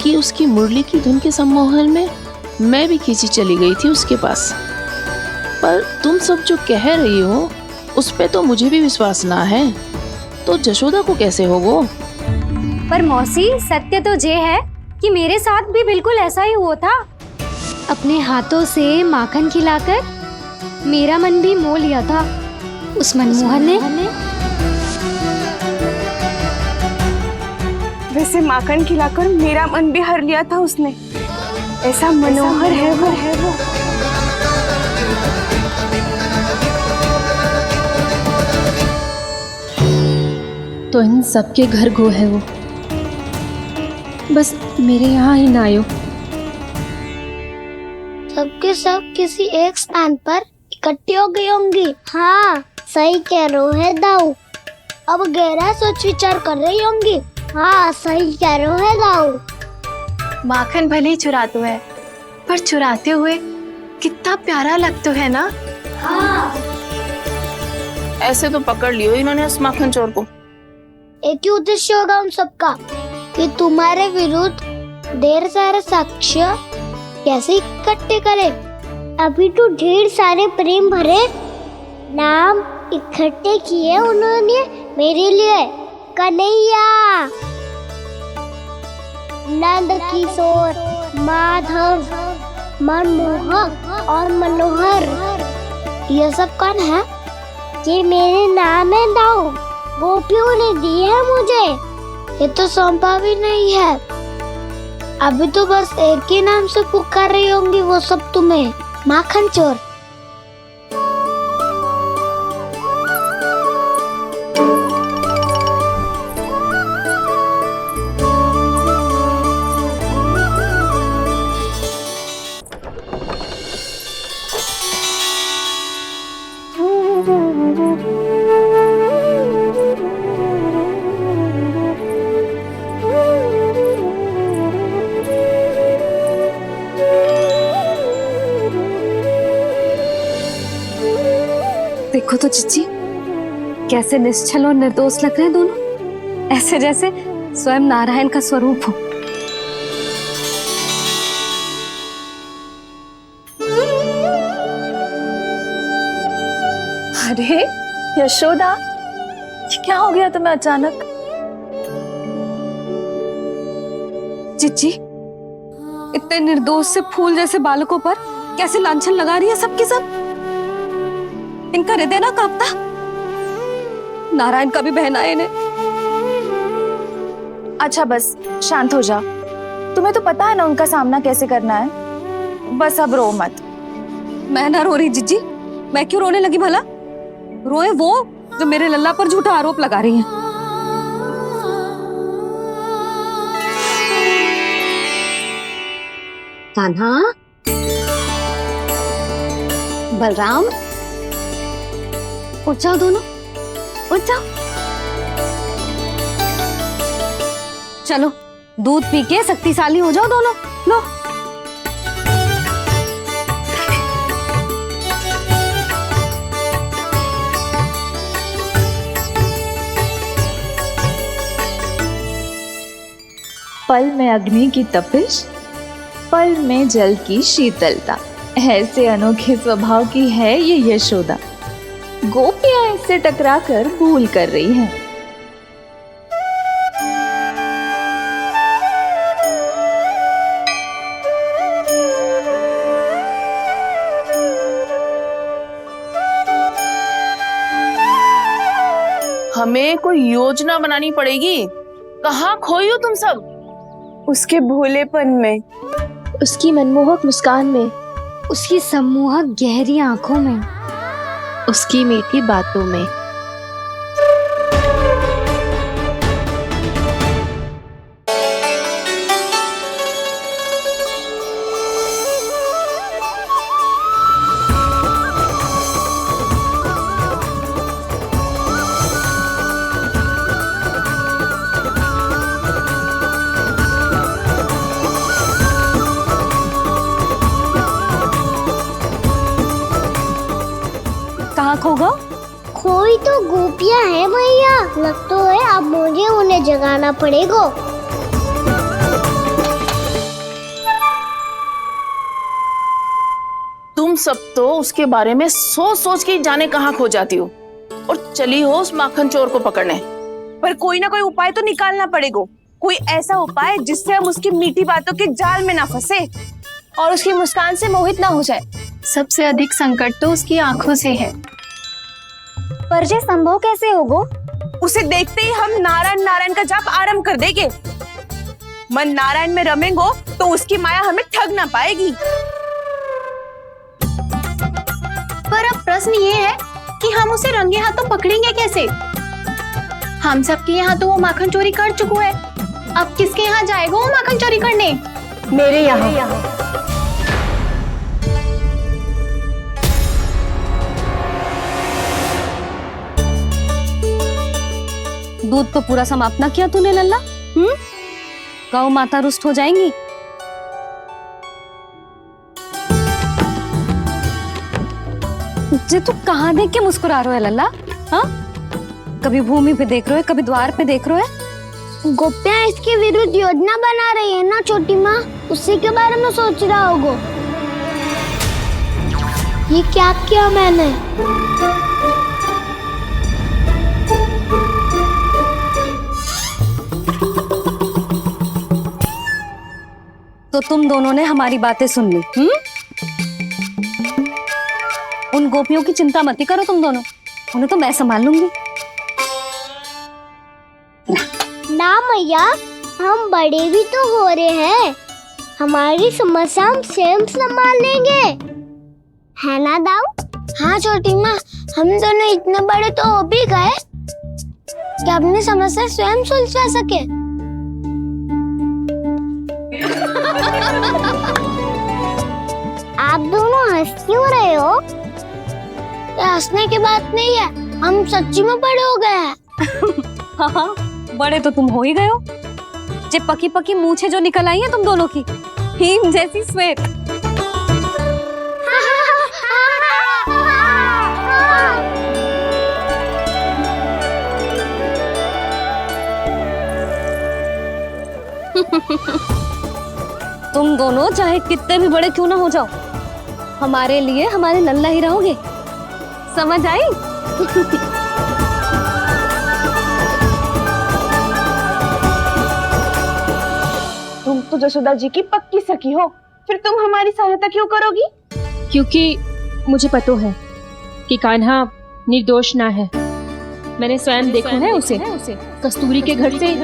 कि उसकी मुरली की धुन के सम्मोहन में मैं भी खींची चली गई थी उसके पास। पर तुम सब जो कह रही हो उस पे तो मुझे भी विश्वास ना है, तो जशोदा को कैसे हो वो? पर मौसी सत्य तो ये है कि मेरे साथ भी बिल्कुल ऐसा ही हुआ था। अपने हाथों से माखन खिलाकर मेरा मन भी मोह लिया था उस मनमोहन ने। वैसे माखन खिलाकर मेरा मन भी हर लिया था उसने। ऐसा मनोहर है वो। तो इन सबके घर गो है वो, बस मेरे यहाँ ही ना आयो। सबके सब किसी एक स्थान पर इकट्ठी हो गई होंगी। हाँ सही कह रहे है दाऊ। अब गहरा सोच विचार कर रही होंगी। हाँ सही कह रहे है दाऊ। माखन भले ही चुराते है पर चुराते हुए कितना प्यारा लगता है ना। हाँ ऐसे तो पकड़ लियो इन्होंने उस माखन चोर को। एक ही उद्देश्य होगा उन सबका कि तुम्हारे विरुद्ध ढेर सारे साक्ष्य कैसे इकट्ठे करे। अभी तो ढेर सारे प्रेम भरे नाम इकट्ठे किए उन्होंने मेरे लिए। कन्हैया, नंद किशोर, माधव, मनमोहक और मनोहर, ये सब कौन है? ये मेरे नाम है दाऊ। गोपियों ने दी है मुझे, ये तो सौंपा भी नहीं है। अभी तो बस एक ही नाम से पुकार रही होंगी वो सब तुम्हें, माखन चोर। देखो तो चिच्ची, कैसे निश्चल और निर्दोष लग रहे हैं दोनों, ऐसे जैसे स्वयं नारायण का स्वरूप हो। अरे यशोदा, ये क्या हो गया तुम्हें अचानक? चिच्ची, इतने निर्दोष से फूल जैसे बालकों पर कैसे लांछन लगा रही है सबकी सब। इनका हृदय ना कांपता? नारायण का भी बहना है इन्हें। अच्छा बस शांत हो जाओ। तुम्हें तो पता है ना उनका सामना कैसे करना है। बस अब रो मत। मैं ना रो रही जिज्जी, मैं क्यों रोने लगी भला? रोए वो जो मेरे लल्ला पर झूठा आरोप लगा रही हैं। कान्हा, बलराम, उठ जाओ दोनों, उठ जाओ। चलो दूध पी के शक्तिशाली हो जाओ दोनों। लो। पल में अग्नि की तपिश, पल में जल की शीतलता, ऐसे अनोखे स्वभाव की है ये यशोदा। गोपियां इससे टकराकर भूल कर रही हैं। हमें कोई योजना बनानी पड़ेगी। कहाँ खोई हो तुम सब? उसके भोलेपन में, उसकी मनमोहक मुस्कान में, उसकी सम्मोहक गहरी आंखों में, उसकी मीठी बातों में। खो गो? कोई तो गोपियां है भैया, लगता है अब मुझे उन्हें जगाना पड़ेगा। तुम सब तो उसके बारे में सोच सोच के जाने कहाँ खो जाती हो और चली हो उस माखन चोर को पकड़ने। पर कोई ना कोई उपाय तो निकालना पड़ेगा, कोई ऐसा उपाय जिससे हम उसकी मीठी बातों के जाल में ना फंसे और उसकी मुस्कान से मोहित ना हो जाए। सबसे अधिक संकट तो उसकी आंखों से है। पर ये संभव कैसे होगा? उसे देखते ही हम नारायण नारायण का जाप आरंभ कर देंगे। मन नारायण में रमेंगो तो उसकी माया हमें ठग ना पाएगी। पर अब प्रश्न ये है कि हम उसे रंगे हाथों पकड़ेंगे कैसे? हम सबके यहाँ तो वो माखन चोरी कर चुका है, अब किसके यहाँ जाएगा वो माखन चोरी करने? मेरे यहाँ। दूध तो पूरा समाप्त ना किया तूने लल्ला। गौ माता रुष्ट हो जाएंगी। जे तू कहाँ देख के मुस्कुरा रहे हो लल्ला? हाँ, कभी भूमि पे देख रहे हो, कभी द्वार पे देख रहे हो। गोपियां इसके विरुद्ध योजना बना रही है ना छोटी माँ, उसी के बारे में सोच रहा होगा। ये क्या किया मैंने? तो तुम दोनों ने हमारी बातें सुन ली। उन गोपियों की चिंता मत करो तुम दोनों, उन्हें तो मैं संभाल लूंगी। ना मैया, हम बड़े भी तो हो रहे हैं, हमारी समस्या हम स्वयं संभाल लेंगे, है ना दाऊ? हाँ छोटी माँ, हम दोनों इतने बड़े तो हो भी गए कि अपनी समस्या स्वयं सुलझा सके। आप दोनों हंस क्यों रहे हो? ये हंसने की बात नहीं है, हम सच्ची में बड़े हो गए हैं। हाँ, बड़े तो तुम हो ही गए हो। जे पकी पकी मूछें जो निकल आई हैं तुम दोनों की, हीम जैसी श्वेत। तुम दोनों चाहे कितने भी बड़े क्यों ना हो जाओ, हमारे लिए हमारे लल्ला ही रहोगे, समझ आई? तुम तो जसोदा जी की पक्की सखी हो, फिर तुम हमारी सहायता क्यों करोगी? क्योंकि मुझे पता है कि कान्हा निर्दोष ना है। मैंने स्वयं देखा है उसे कस्तूरी के घर से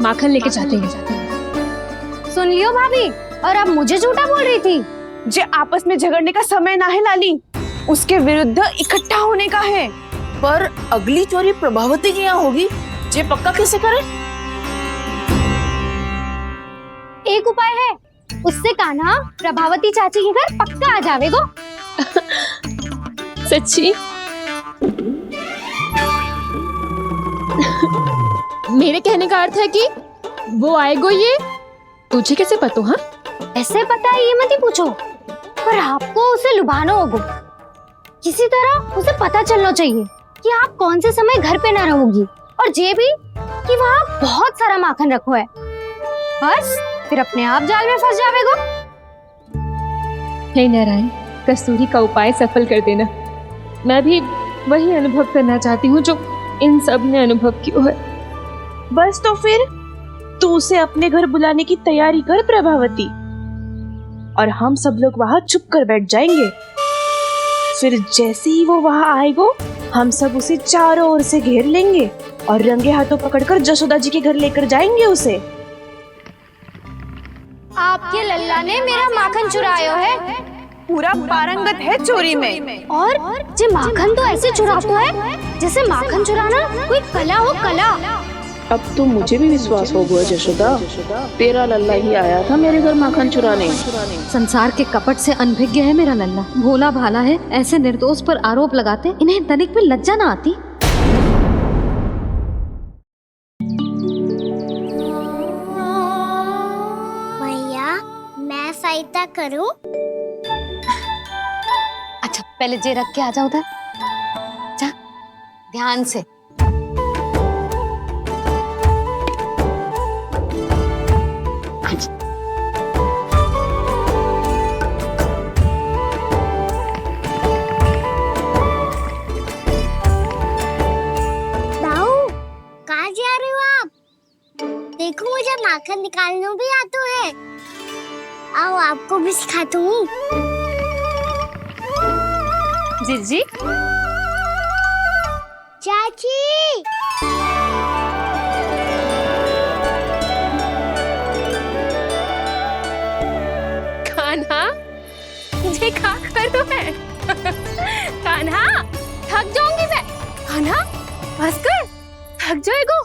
माखन लेके जाते हैं। सुन लियो भाभी, और अब मुझे झूठा बोल रही थी। जे आपस में झगड़ने का समय ना है लाली, उसके विरुद्ध इकट्ठा होने का है। पर अगली चोरी प्रभावती की यहाँ होगी, जे पक्का कैसे करे? एक उपाय है, उससे कान्हा प्रभावती चाची के घर पक्का आ जावेगो। सच्ची? मेरे कहने का अर्थ है कि वो आएगो। ये तुझे कैसे पता? हाँ, ऐसे पता है ये मत ही पूछो, पर आपको उसे लुभाना होगा। किसी तरह उसे पता चलना चाहिए कि आप कौन से समय घर पे ना रहोगी, और ये भी कि वहाँ बहुत सारा माखन रखो है। बस फिर अपने आप जाल में फंस जावेगो। हे नारायण, कस्तूरी का उपाय सफल कर देना। मैं भी वही अनुभव करना चाहती हूँ जो इन सब ने अनुभव किया है। बस तो फिर तू उसे अपने घर बुलाने की तैयारी कर प्रभावती, और हम सब लोग वहाँ चुप कर बैठ जाएंगे। फिर जैसे ही वो वहाँ आएगा, हम सब उसे चारों ओर से घेर लेंगे और रंगे हाथों पकड़कर जसोदा जी के घर लेकर जाएंगे उसे। आपके लल्ला ने मेरा माखन चुराया है, पूरा पारंगत है चोरी में। और जे माखन तो ऐसे चुराता है जैसे माखन चुराना कोई कला हो, कला। अब तो मुझे भी विश्वास हो गया जशोदा, तेरा लल्ला ही आया था मेरे घर माखन चुराने। संसार के कपट से अनभिज्ञ है मेरा लल्ला, भोला भाला है। ऐसे निर्दोष पर आरोप लगाते इन्हें तनिक भी लज्जा ना आती। भैया, मैं सहायता करूं? अच्छा, पहले जे रख के आ जाओ उधर। ध्यान से। दाऊ, कहाँ जा रहे हो आप? देखो मुझे माखन निकालना भी आता है। आओ आपको भी सिखाता हूँ। जिज्जी, चाची, कान्हा, ये क्या कर रहे है? कान्हा, थक जाऊंगी मैं। कान्हा, बस कर, थक जाएगा।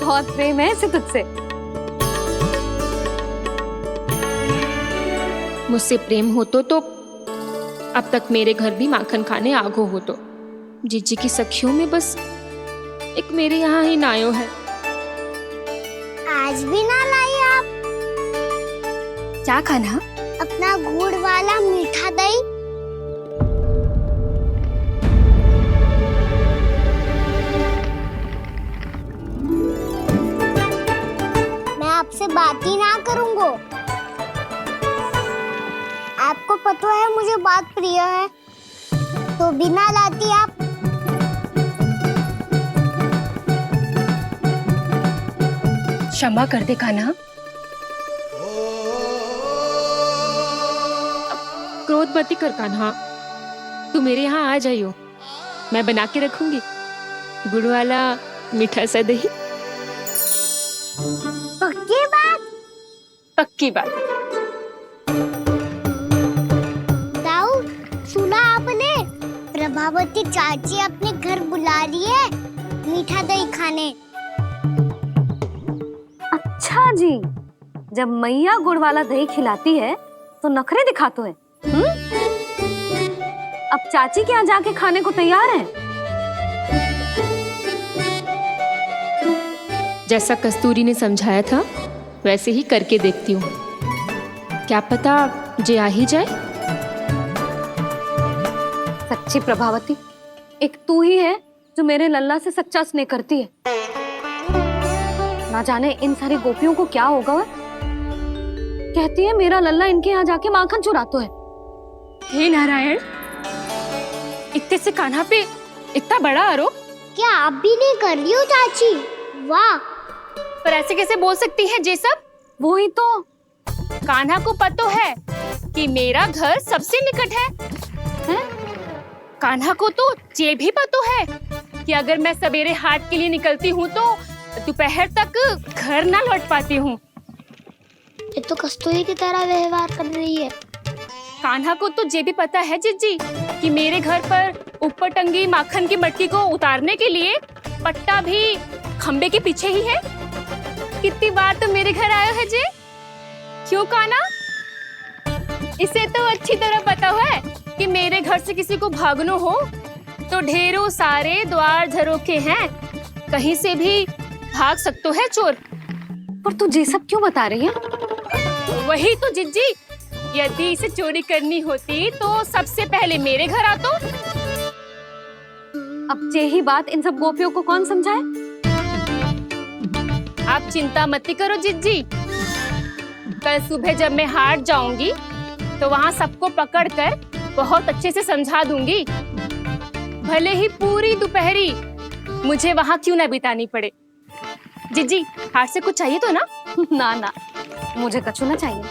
बहुत प्रेम है इसे तुझसे। मुझसे प्रेम हो तो अब तक मेरे घर भी माखन खाने आगो हो तो। जीजी की सखियों में बस एक मेरे यहाँ ही नायो है। आज भी ना लाई आप? क्या कान्हा? अपना गुड़ वाला मीठा दही। मैं आपसे बात ही ना करूंगा। आपको पता है मुझे बात प्रिय है, तो बिना लाती आप। क्षमा कर दे कान्हा। क्रोध मत कर कान्हा, तू मेरे यहाँ आ जाइयो, मैं बना के रखूंगी गुड़ वाला मीठा सा दही। पक्की बात? पक्की बात। दाऊ, सुना आपने? प्रभावती चाची अपने घर बुला रही है मीठा दही खाने। अच्छा जी, जब मैया गुड़ वाला दही खिलाती है तो नखरे दिखाते हैं। अब चाची के यहाँ जाके खाने को तैयार हैं। जैसा कस्तूरी ने समझाया था वैसे ही करके देखती हूँ, क्या पता जे आ ही जाए। सच्ची प्रभावती, एक तू ही है जो मेरे लल्ला से सच्चा स्नेह करती है। ना जाने इन सारी गोपियों को क्या होगा। वह कहती है मेरा लल्ला इनके यहाँ जाके माखन चुराता है। हे नारायण, इतने से कान्हा पे इतना बड़ा आरोप। क्या आप भी नहीं कर रही हो चाची? वाह, पर ऐसे कैसे बोल सकती है जे सब? वो ही तो। कान्हा को पता है कि मेरा घर सबसे निकट है? कान्हा को तो ये भी पता है कि अगर मैं सवेरे हाट के लिए निकलती हूँ तो दोपहर तक घर ना लौट पाती हूँ। ये तो कस्तूरी की तरह व्यवहार कर रही है। कान्हा को तो ये भी पता है जिज्जी कि मेरे घर पर ऊपर टंगी माखन की मटकी को उतारने के लिए पट्टा भी खंबे के पीछे ही है। कितनी बार तो मेरे घर आयो है जी। क्यों कान्हा? इसे तो अच्छी तरह पता है कि मेरे घर से किसी को भागनो हो तो ढेरों सारे द्वार झरोखे हैं, कहीं से भी भाग सकते है चोर। पर तू ये सब क्यों बता रही है? वही तो जिज्जी, यदि इसे चोरी करनी होती तो सबसे पहले मेरे घर आतो। अब यही बात इन सब गोपियों को कौन समझाए? आप चिंता मत करो जिज्जी, कल सुबह जब मैं हाट जाऊंगी तो वहाँ सबको पकड़कर बहुत अच्छे से समझा दूंगी, भले ही पूरी दोपहरी मुझे वहाँ क्यों ना बितानी पड़े। जिज्जी, हाट से कुछ चाहिए तो ना? ना ना, मुझे कछु ना चाहिए।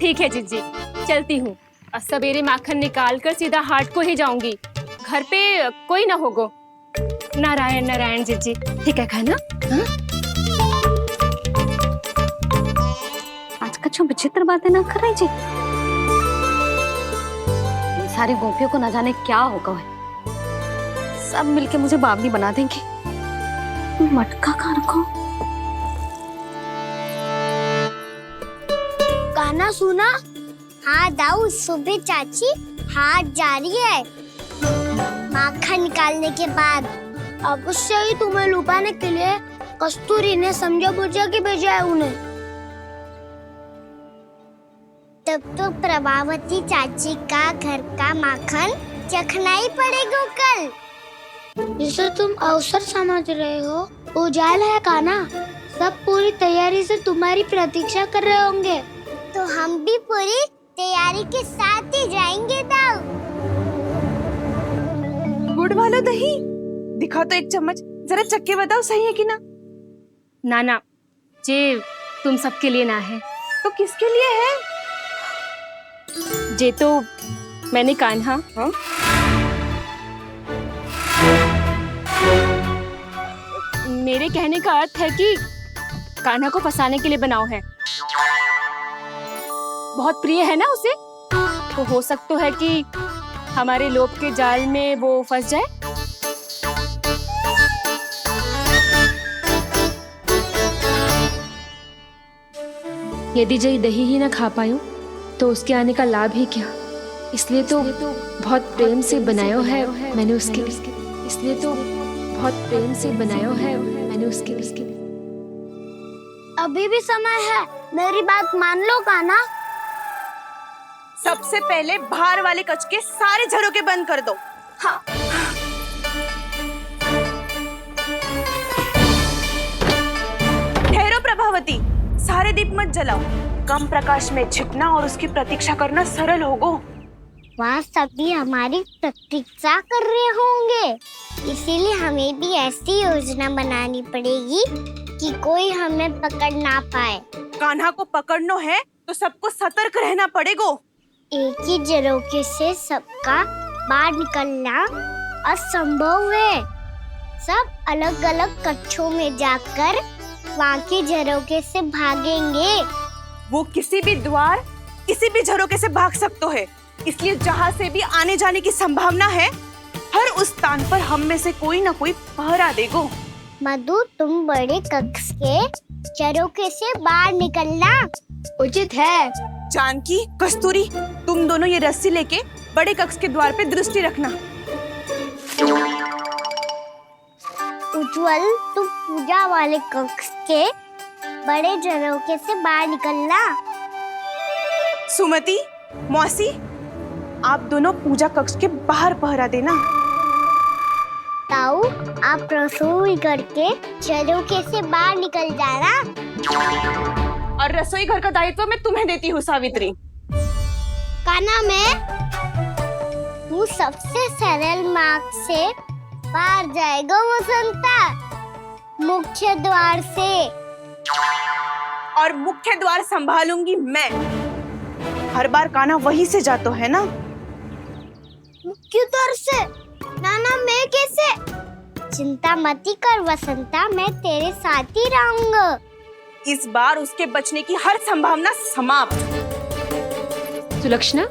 ठीक है जिज्जी, चलती हूँ और सवेरे माखन निकाल कर सीधा हाट को ही जाऊंगी, घर पे कोई ना होगो। नारायण नारायण जिज्जी, ठीक है खाना? आज कछु विचित्र बातें ना कर रही जी। सारी गोपियों को न जाने क्या होगा है। सब मिलके मुझे बावली बना देंगे। मटका कहाँ रखो? गाना सुना? हाँ दाऊ, सुबह चाची हाट जा रही है माखन निकालने के बाद। अवश्य ही तुम्हें लुभाने के लिए कस्तूरी ने समझा बुझा के भेजा है उन्हें। तब तो प्रभावती चाची का घर का माखन चखना ही पड़ेगा कल। जिसे तुम अवसर समझ रहे हो उजाल है कान्हा। सब पूरी तैयारी से तुम्हारी प्रतीक्षा कर रहे होंगे। तो हम भी पूरी तैयारी के साथ ही जाएंगे दाऊ। गुड़ वाला दही दिखा तो एक चम्मच, जरा चक्के बताओ सही है कि ना। ना ना, जे तुम सबके लिए ना है। तो किसके लिए है? जे तो मैंने कान्हा मेरे कहने का अर्थ है कि कान्हा को फंसाने के लिए बनाओ है। बहुत प्रिय है ना उसे, तो हो सकता है कि हमारे लोभ के जाल में वो फंस जाए। यदि जय दही ही ना खा पायो तो उसके आने का लाभ ही क्या। इसलिए तो बहुत प्रेम से बनायो है मैंने उसके लिए। इसलिए तो बहुत प्रेम से बनायो है मैंने उसके लिए। अभी भी समय है, मेरी बात मान लो कान्हा। सबसे पहले बाहर वाले कच के सारे झरोके बंद कर दो। हाँ। ठहरो प्रभावती, सारे दीप मत जलाओ। कम प्रकाश में छिपना और उसकी प्रतीक्षा करना सरल होगो। वहाँ सभी हमारी प्रतीक्षा कर रहे होंगे, इसीलिए हमें भी ऐसी योजना बनानी पड़ेगी कि कोई हमें पकड़ ना पाए। कान्हा को पकड़ना है तो सबको सतर्क रहना पड़ेगा। एक ही झरोखे से सबका बाहर निकलना असंभव है। सब अलग अलग कक्षों में जाकर वहाँ के झरोखे से भागेंगे। वो किसी भी द्वार, किसी भी झरोखे से भाग सकते है, इसलिए जहाँ से भी आने जाने की संभावना है, हर उस स्थान पर हम में से कोई ना कोई पहरा देगो। मधु, तुम बड़े कक्ष के झरोखे से बाहर निकलना उचित है। जानकी, कस्तूरी, तुम दोनों ये रस्सी लेके बड़े कक्ष के द्वार पे दृष्टि रखना। उज्जवल, तुम पूजा वाले कक्ष के बड़े झरोखे से बाहर निकलना। सुमति, मौसी, आप दोनों पूजा कक्ष के बाहर पहरा देना। ताऊ, आप रसोई करके झरोखे से बाहर निकल जाना। और रसोई घर का दायित्व मैं तुम्हें देती हूँ सावित्री। कान्हा, तू सबसे सरल मार्ग से बाहर जाएगा वसंता, मुख्य द्वार से। और मुख्य द्वार संभालूंगी मैं। हर बार कान्हा वहीं से जाता है ना। मुख्य द्वार से? नाना, मैं कैसे? चिंता मत कर वसंता, मैं तेरे साथ ही रहूंगा। इस बार उसके बचने की हर संभावना समाप्त। सुलक्षणा,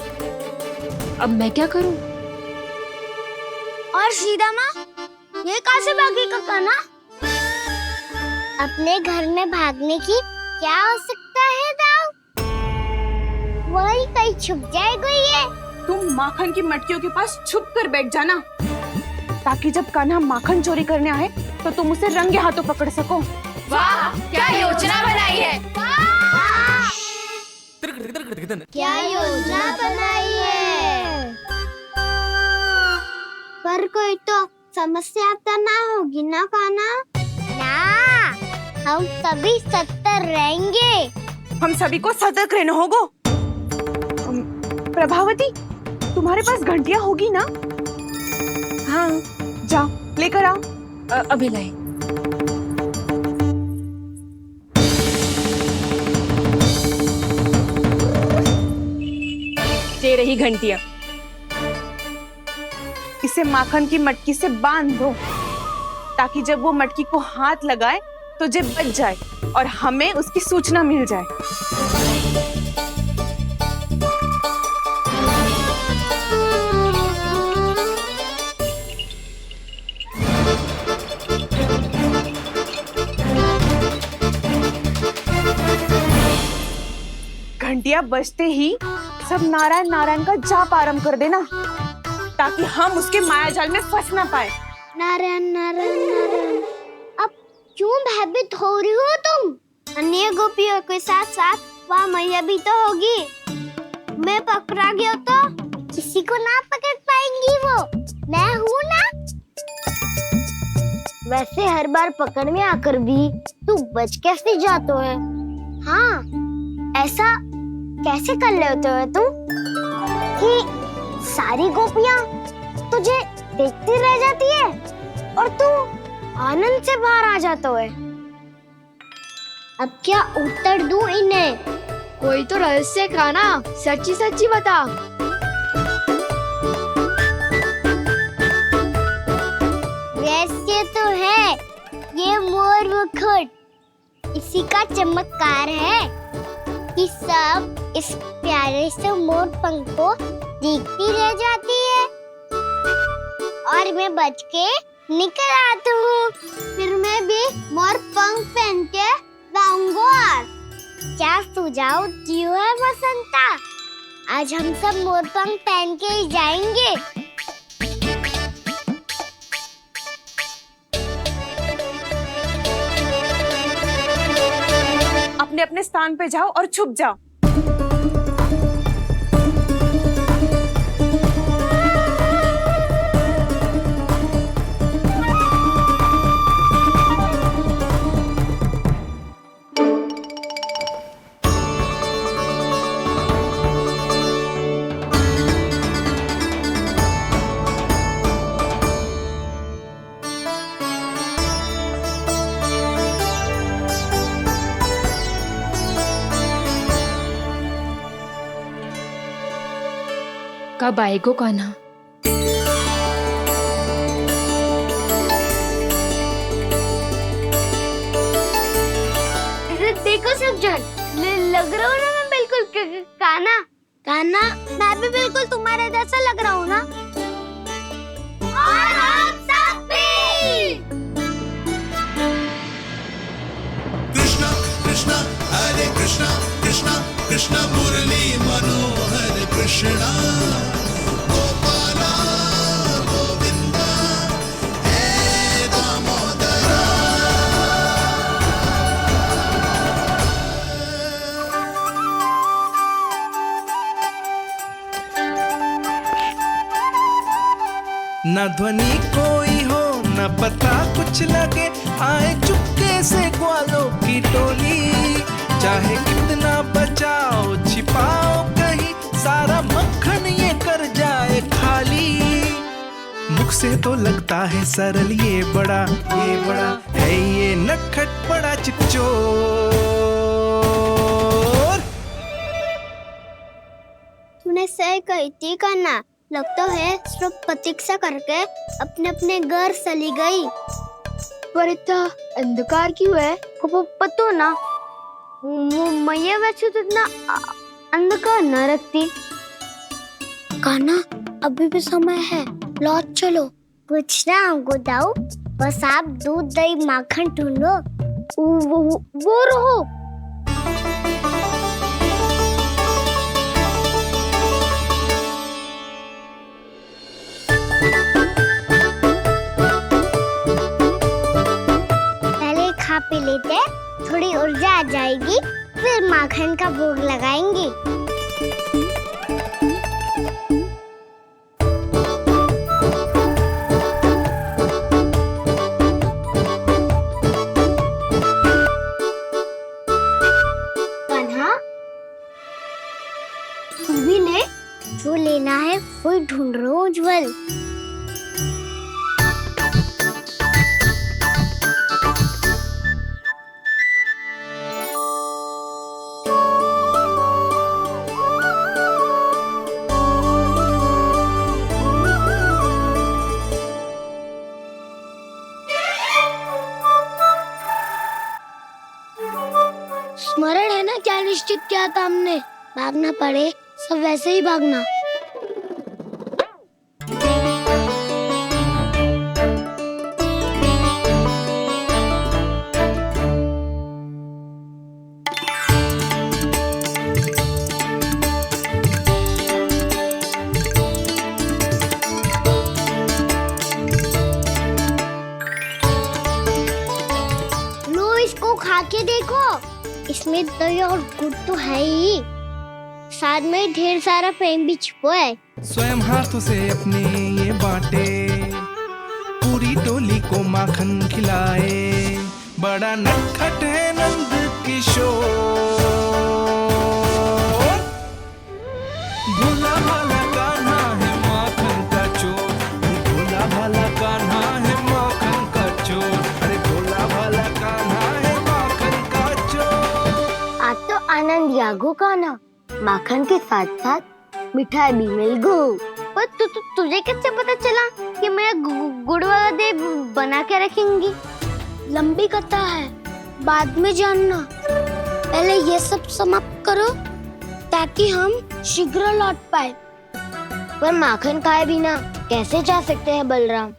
अब मैं क्या करूं? और सीधा माँ, ये कहाँ से भागेगा कान्हा? अपने घर में भागने की क्या हो सकता है दाऊ? वही कहीं छुप जाएगा ये। तुम माखन की मटकियों के पास छुप कर बैठ जाना, ताकि जब कान्हा माखन चोरी करने आए तो तुम उसे रंगे हाथों पकड़ सको। वाह, क्या योजना बनाई है। क्या योजना बनाई है? पर कोई तो समस्या तो ना होगी ना कान्हा? ना, हम सभी सतर्क रहेंगे। हम सभी को सतर्क रहना होगा। प्रभावती, तुम्हारे पास घंटियां होगी ना? हाँ, जाओ लेकर आओ। अभी लाई। ये रही घंटियां। इसे माखन की मटकी से बांध दो, ताकि जब वो मटकी को हाथ लगाए तो जे बच जाए और हमें उसकी सूचना मिल जाए। घंटियां बजते ही सब नारायण नारायण का जाप आरंभ कर देना, ताकि हम उसके मायाजाल में फंस ना पाए। नारायण नारायण नारायण। अब क्यों भयभीत हो रही हो तुम? अन्य गोपियों के साथ साथ वहाँ मैया भी तो होगी। मैं पकड़ा गया तो किसी को ना पकड़ पाएंगी वो। मैं हूँ ना। वैसे हर बार पकड़ में आकर भी तू बच कैसे जाता है? हाँ, ऐसा कैसे कर लेते हो तुम कि सारी गोपियां तुझे देखती रह जाती है और तू आनंद से बाहर आ जाता है? अब क्या उत्तर दूं इन्हें? कोई तो रहस्य का ना, सच्ची सच्ची बता। रहस्य तो है, ये मोर मुकुट इसी का चमत्कार है कि सब इस प्यारे से मोर पंख को देखती रह जाती है और मैं बच के निकल आता हूँ। फिर मैं भी मोर पंख पहन के गाऊंगा। क्या सुझाव दियो है बसंता? आज हम सब मोर पंख पहन के ही जाएंगे। अपने अपने स्थान पे जाओ और छुप जाओ। कब आएगो कान्हा? देखो सब जन, लग रहा हूँ ना मैं बिल्कुल कान्हा? कान्हा, मैं भी बिल्कुल तुम्हारे जैसा लग रहा हूँ ना? और हम सब भी। कृष्णा कृष्णा हरे कृष्णा कृष्णा कृष्णा मुरली मनोहर कृष्णा गोपाला गोविंदा हे दामोदरा। न ध्वनि कोई हो न पता कुछ लगे, आए चुपके से ग्वालों की टोली। चाहे कितना बचाओ छिपाओ कहीं, सारा मक्खन ये कर जाए खाली। मुख से तो लगता है सरल, ये बड़ा है ये नटखट बड़ा चिकचोर। तूने सही कही थी कान्हा, लगता है सब प्रतीक्षा करके अपने अपने घर चली गई। पर इतना अंधकार क्यों है? पतो ना, मैया वैसे तो इतना अंधकार न रखती। कान्हा, अभी भी समय है, लौट चलो। कुछ ना हमको दाऊ, बस आप दूध दही माखन ढूंढो। वो रहो। पहले खा पी लेते, थोड़ी ऊर्जा आ जाएगी, फिर माखन का भोग लगाएंगे। कान्हा, तू भी ले, जो लेना है वो ढूंढ रहा हूँ उज्जवल। स्मरण है ना क्या निश्चित किया था हमने? भागना पड़े सब वैसे ही भागना। लो इसको खा के देखो, इसमें दही और गुड़ तो है ही, साथ में ढेर सारा प्रेम भी छुपा है। स्वयं हाथों से अपने ये बांटे, पूरी पूरी टोली को माखन खिलाए। बड़ा नटखट है नंद किशोर, भोला भाला कान्हा है माखन का चोर, भोला भाला कान्हा है माखन का चोर, अरे भोला भाला कान्हा है माखन का चोर। आज तो आनंद यागो का ना, माखन के साथ साथ मिठाई भी मिल गई। पर तुझे कैसे पता चला कि मैं गुड़ वाला देव बना के रखेंगी? लंबी कथा है, बाद में जानना। पहले ये सब समाप्त करो ताकि हम शीघ्र लौट पाए। पर माखन खाए बिना कैसे जा सकते हैं बलराम?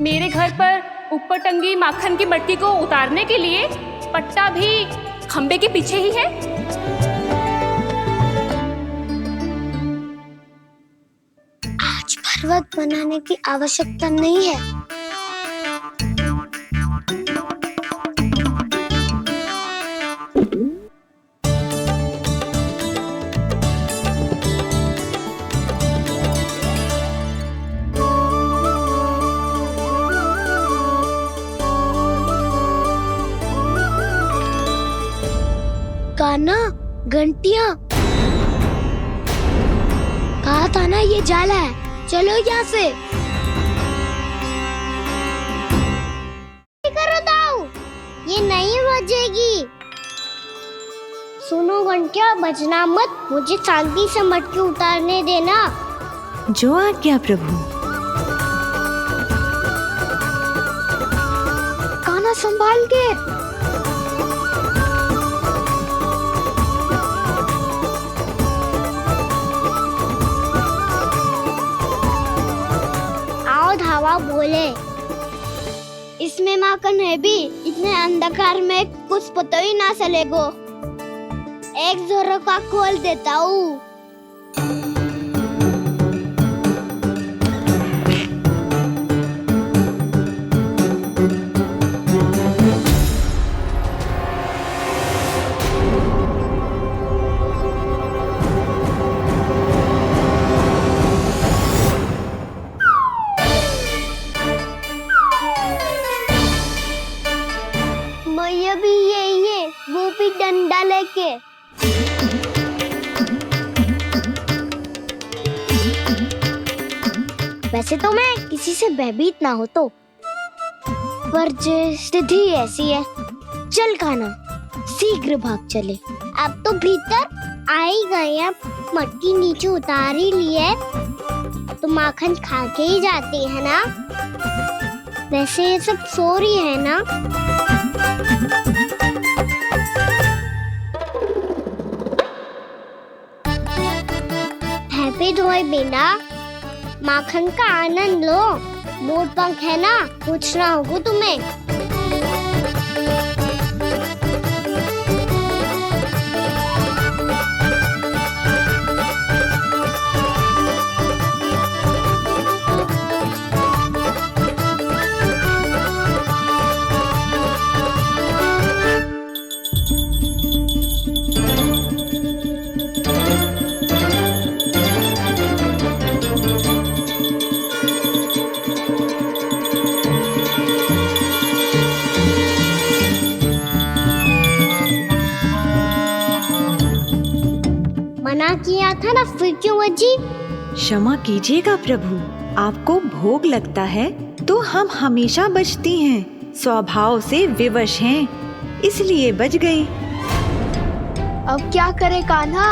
मेरे घर पर ऊपर टंगी माखन की मटकी को उतारने के लिए पट्टा भी खंबे के पीछे ही है। आज पर्वत बनाने की आवश्यकता नहीं है। कान्हा, घंटियां, कहा था ना ये जाला है, चलो यहाँ से। करो दाऊ, ये नहीं बजेगी। सुनो घंटियां, बजना मत, मुझे शांति से मटकी उतारने देना। जो आज्ञा प्रभु। कान्हा संभाल के। धावा बोले, इसमें माखन है भी, इतने अंधकार में कुछ पता ही ना चलेगो। एक जोरों का खोल देता हूँ। वो भी डंडा लेके। वैसे तो मैं किसी से भयभीत ना हो तो, पर स्थिति ऐसी है। चल कान्हा, शीघ्र भाग चले। अब तो भीतर आ ही गए, अब मटकी नीचे उतार ही लिए तो माखन खा के ही जाती है ना। वैसे ये सब सो रही है ना। हैप्पी धोए बिना माखन का आनंद लो। मोर पंख है ना, पूछना होगा तुम्हें। मना किया था ना, फिर क्यों बजी? क्षमा कीजिएगा प्रभु, आपको भोग लगता है तो हम हमेशा बजती हैं। स्वभाव से विवश हैं, इसलिए बज गई। अब क्या करे कान्हा?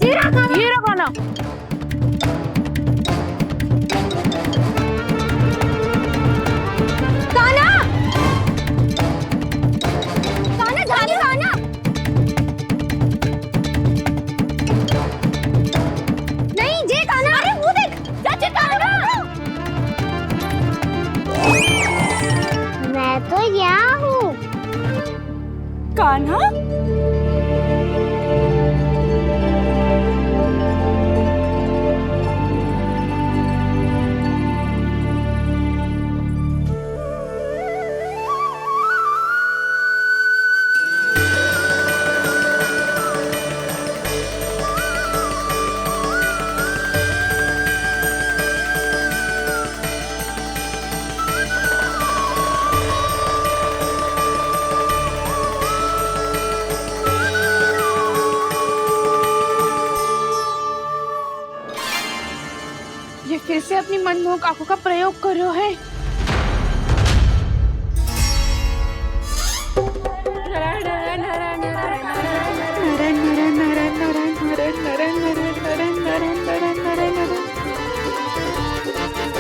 ये रहा कान्हा। मैं तो यहाँ हूँ। कान्हा, कैसे अपनी मनमोहक आंखों का प्रयोग कर रहे हैं?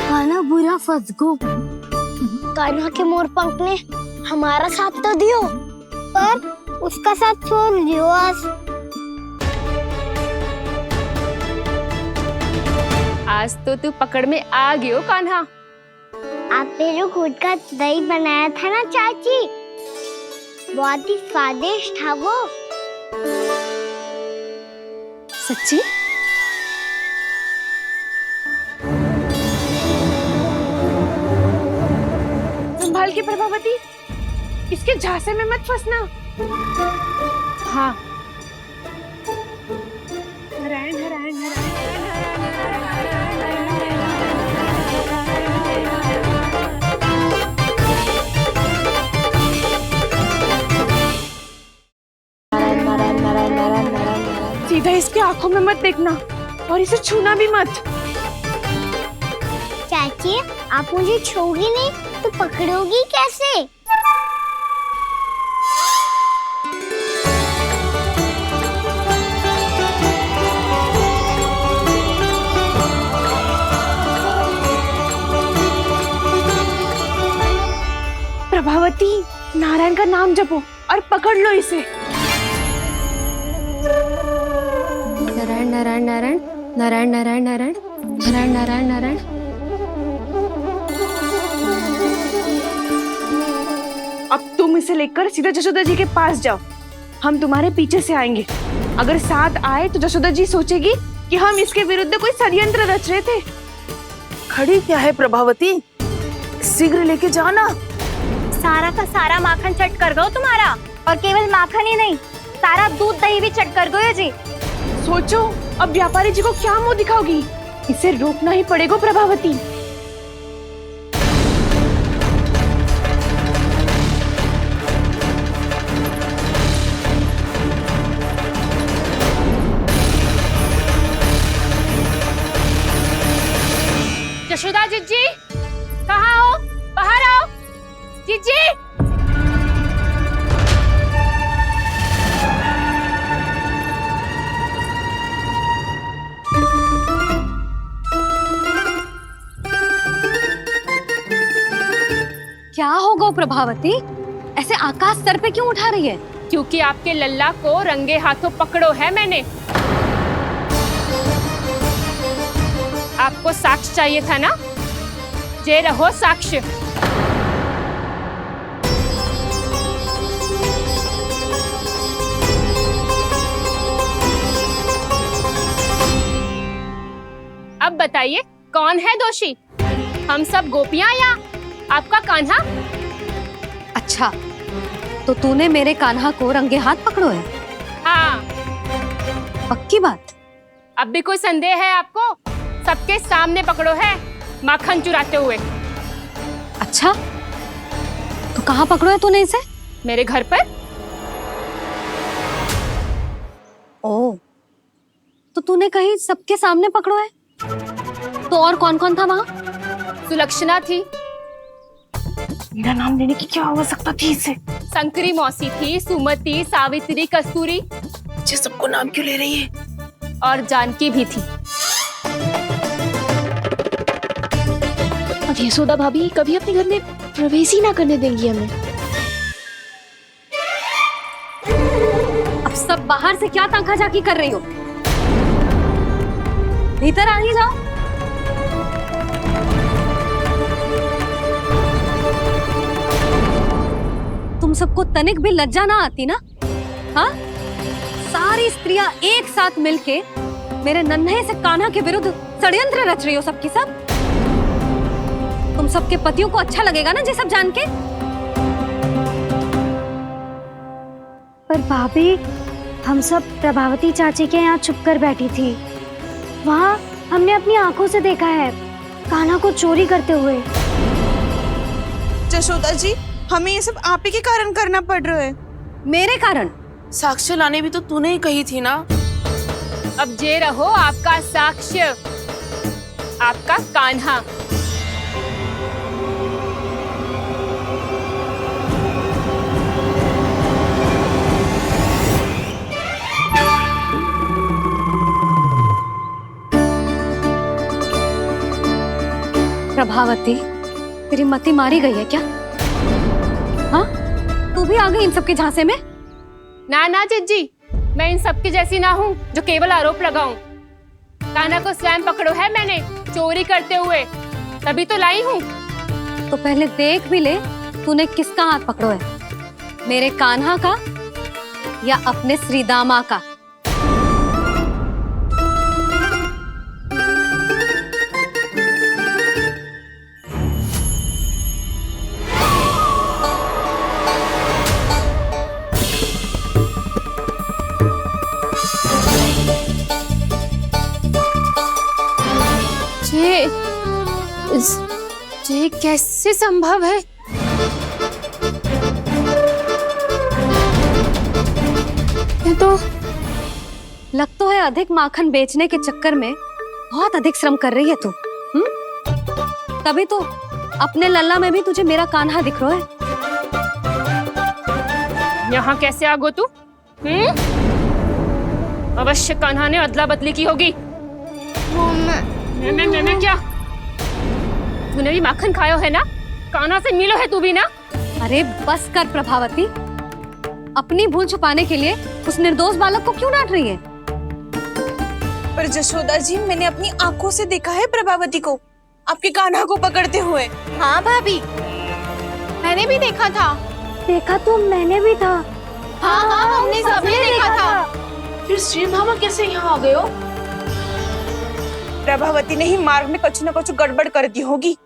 कान्हा बुरा फंस गो। कान्हा के मोर पंख ने हमारा साथ तो दियो, पर उसका साथ छोड़ दियो आज। आज तो तू पकड़ में आ गयो कान्हा। आपने जो खुद का दही बनाया था ना चाची, बहुत ही स्वादिष्ट था वो। सच्ची? संभाल के प्रभावती, इसके झांसे में मत फंसना। हाँ। नारायण नारायण सीधा इसके आंखों में मत देखना और इसे छूना भी मत। चाची, आप मुझे छोड़ोगी नहीं तो पकड़ोगी कैसे? प्रभावती, नारायण का नाम जपो और पकड़ लो इसे। नारायण नारायण नारायण नारायण नारायण नारायण नारायण नारायण नारायण। अब तुम इसे लेकर सीधा जशोदा जी के पास जाओ, हम तुम्हारे पीछे से आएंगे। अगर साथ आए तो जशोदा जी सोचेगी कि हम इसके विरुद्ध कोई षड्यंत्र रच रहे थे। खड़ी क्या है प्रभावती, शीघ्र लेके जाओ ना। सारा का सारा माखन चट कर गयो तुम्हारा, और केवल माखन ही नहीं, सारा दूध दही भी चट कर गयो जी। सोचो अब व्यापारी जी को क्या मुंह दिखाओगी, इसे रोकना ही पड़ेगा प्रभावती। जशोदा जीजी, कहाँ हो? बाहर आओ जीजी। क्या होगा प्रभावती, ऐसे आकाश सर पे क्यों उठा रही है? क्योंकि आपके लल्ला को रंगे हाथों पकड़ो है मैंने। आपको साक्ष्य चाहिए था ना, जे रहो साक्ष्य। अब बताइए कौन है दोषी, हम सब गोपियां या आपका कान्हा? अच्छा, तो तूने मेरे कान्हा को रंगे हाथ पकड़ो है? हाँ। पक्की बात? अब भी कोई संदेह है आपको? सबके सामने पकड़ो है, माखन चुराते हुए। अच्छा, तो कहाँ पकड़ो है तूने इसे? मेरे घर पर। ओ, तो तूने कहीं सबके सामने पकड़ो है? तो और कौन कौन था वहाँ? सुलक्षणा थी। मेरा नाम लेने की क्या आवश्यकता थी इसे? संकरी मौसी थी, सुमति, सावित्री, कस्तूरी। ये सबको नाम क्यों ले रही है? और जानकी भी थी। अब यशोदा भाभी कभी अपने घर में प्रवेश ही ना करने देंगी हमें। अब सब बाहर से क्या ताका झाकी कर रही हो? भीतर आ ही जाओ। तुम सबको तनिक भी लज्जा ना आती ना? हाँ? सारी स्त्रियां एक साथ मिलके मेरे नन्हे से कान्हा के विरुद्ध षड्यंत्र रच रही हो सबकी सब। तुम सबके पतियों को अच्छा लगेगा ना ये सब जान के? पर भाभी, हम सब प्रभावती चाची के यहाँ छुप कर बैठी थी। वहाँ हमने अपनी आंखों से देखा है कान्हा को चोरी करते हुए। जशोदा जी, हमें ये सब आप ही के कारण करना पड़ रहा है। मेरे कारण? साक्ष्य लाने भी तो तूने ही कही थी ना। अब जे रहो आपका साक्ष्य। आपका कान्हा। प्रभावती, तेरी मति मारी गई है क्या? हाँ, तू भी आ गई इन सबके झांसे में? ना ना जिज्जी, मैं इन सबकी जैसी ना हूँ जो केवल आरोप लगाऊं। कान्हा को स्वयं पकड़ो है मैंने चोरी करते हुए, तभी तो लाई हूँ। तो पहले देख भी ले तूने किसका हाथ पकड़ो है, मेरे कान्हा का या अपने श्रीदामा का? ये कैसे संभव है? ये तो लग तो है अधिक माखन बेचने के चक्कर में बहुत अधिक श्रम कर रही है तू। तभी तो अपने लल्ला में भी तुझे मेरा कान्हा दिख रहा है। यहाँ कैसे आ गो तू? अवश्य कान्हा ने अदला बदली की होगी। मैं क्या? तूने भी माखन खायो है ना? कान्हा से मिलो है तू भी ना? अरे बस कर प्रभावती, अपनी भूल छुपाने के लिए उस निर्दोष बालक को क्यों डांट रही है? पर जशोदा जी, मैंने अपनी आंखों से देखा है प्रभावती को आपके कान्हा को पकड़ते हुए। हाँ भाभी, मैंने भी देखा था। देखा तो मैंने भी था। हाँ हाँ, हमने सबने देखा था। फिर श्रीधामा कैसे यहाँ आ गए हो? प्रभावती ने ही मार्ग में कुछ न कुछ गड़बड़ कर दी होगी।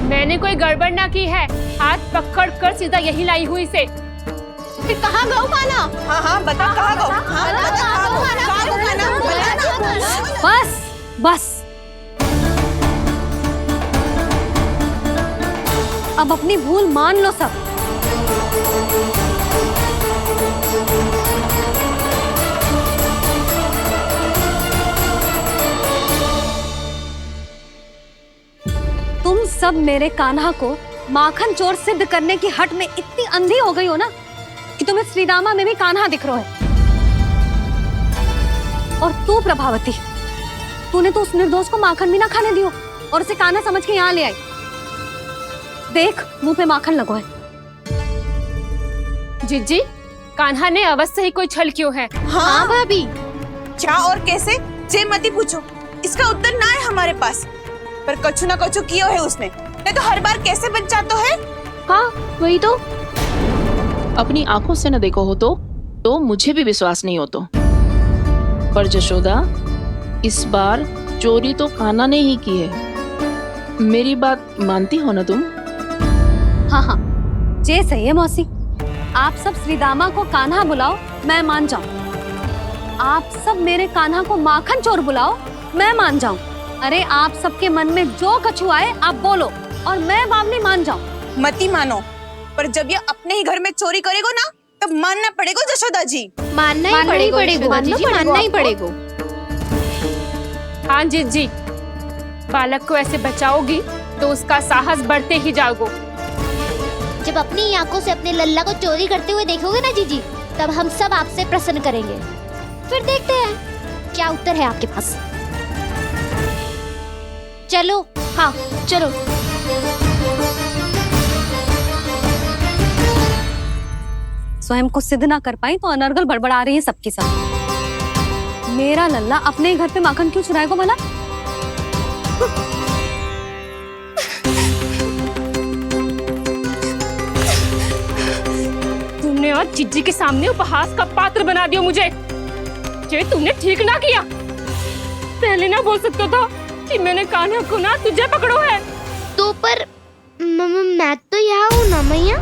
मैंने कोई गड़बड़ ना की है, हाथ पकड़ कर सीधा यही लाई हुई से। फिर कहाँ गौ कान्हा? हाँ हाँ बता, कहाँ गौ? हाँ बता, कहाँ गौ कान्हा? बस बस, अब अपनी भूल मान लो सब। तुम सब मेरे कान्हा को माखन चोर सिद्ध करने की हट में इतनी अंधी हो गई हो ना कि तुम्हें श्रीदामा में भी कान्हा दिख रहा है। और तू प्रभावती, तूने तो उस निर्दोष को माखन भी ना खाने दियो और उसे कान्हा समझ के यहाँ ले आई। देख, मुंह पे माखन लगो है। जिज्जी, कान्हा ने अवश्य ही कोई छल क्यों है। हाँ भाभी, क्या और कैसे जे मती पूछो, इसका उत्तर ना है हमारे पास। पर कछु ना कछु कियो है उसने, नहीं तो हर बार कैसे बच जाता है। हाँ वही तो, अपनी आंखों से न देखो हो तो मुझे भी विश्वास नहीं हो तो। पर जशोदा, इस बार चोरी तो कान्हा ने ही की है। मेरी बात मानती हो ना तुम? हाँ हाँ, जे सही है मौसी। आप सब श्रीदामा को कान्हा बुलाओ, मैं मान जाऊं। आप सब मेरे कान्हा को माखन चोर बुलाओ, मैं मान जाऊं। अरे आप सबके मन में जो कछु आए आप बोलो और मैं बावली मान जाऊं। मती मानो, पर जब ये अपने ही घर में चोरी करेगो ना तब मानना पड़ेगा जशोदा जी। मानना ही पड़ेगा, मानना ही पड़ेगा। हाँ जिज्जी, बालक को ऐसे बचाओगी तो उसका साहस बढ़ते ही जाओगे। जब अपनी आंखों से अपने लल्ला को चोरी करते हुए देखोगे ना जीजी, तब हम सब आपसे प्रसन्न करेंगे। फिर देखते हैं क्या उत्तर है आपके पास। चलो। हाँ चलो। स्वयं को सिद्ध ना कर पाई तो अनर्गल बड़बड़ा रही है सबके साथ। मेरा लल्ला अपने ही घर पे माखन क्यों चुराएगा भला? तुमने आज जिज्जी के सामने उपहास का पात्र बना दिया मुझे। ये तुमने ठीक ना किया। पहले ना बोल सकता था कि मैंने कान्हा को ना तुझे पकड़ो है। तो पर मैं तो यहाँ हूँ ना मैया।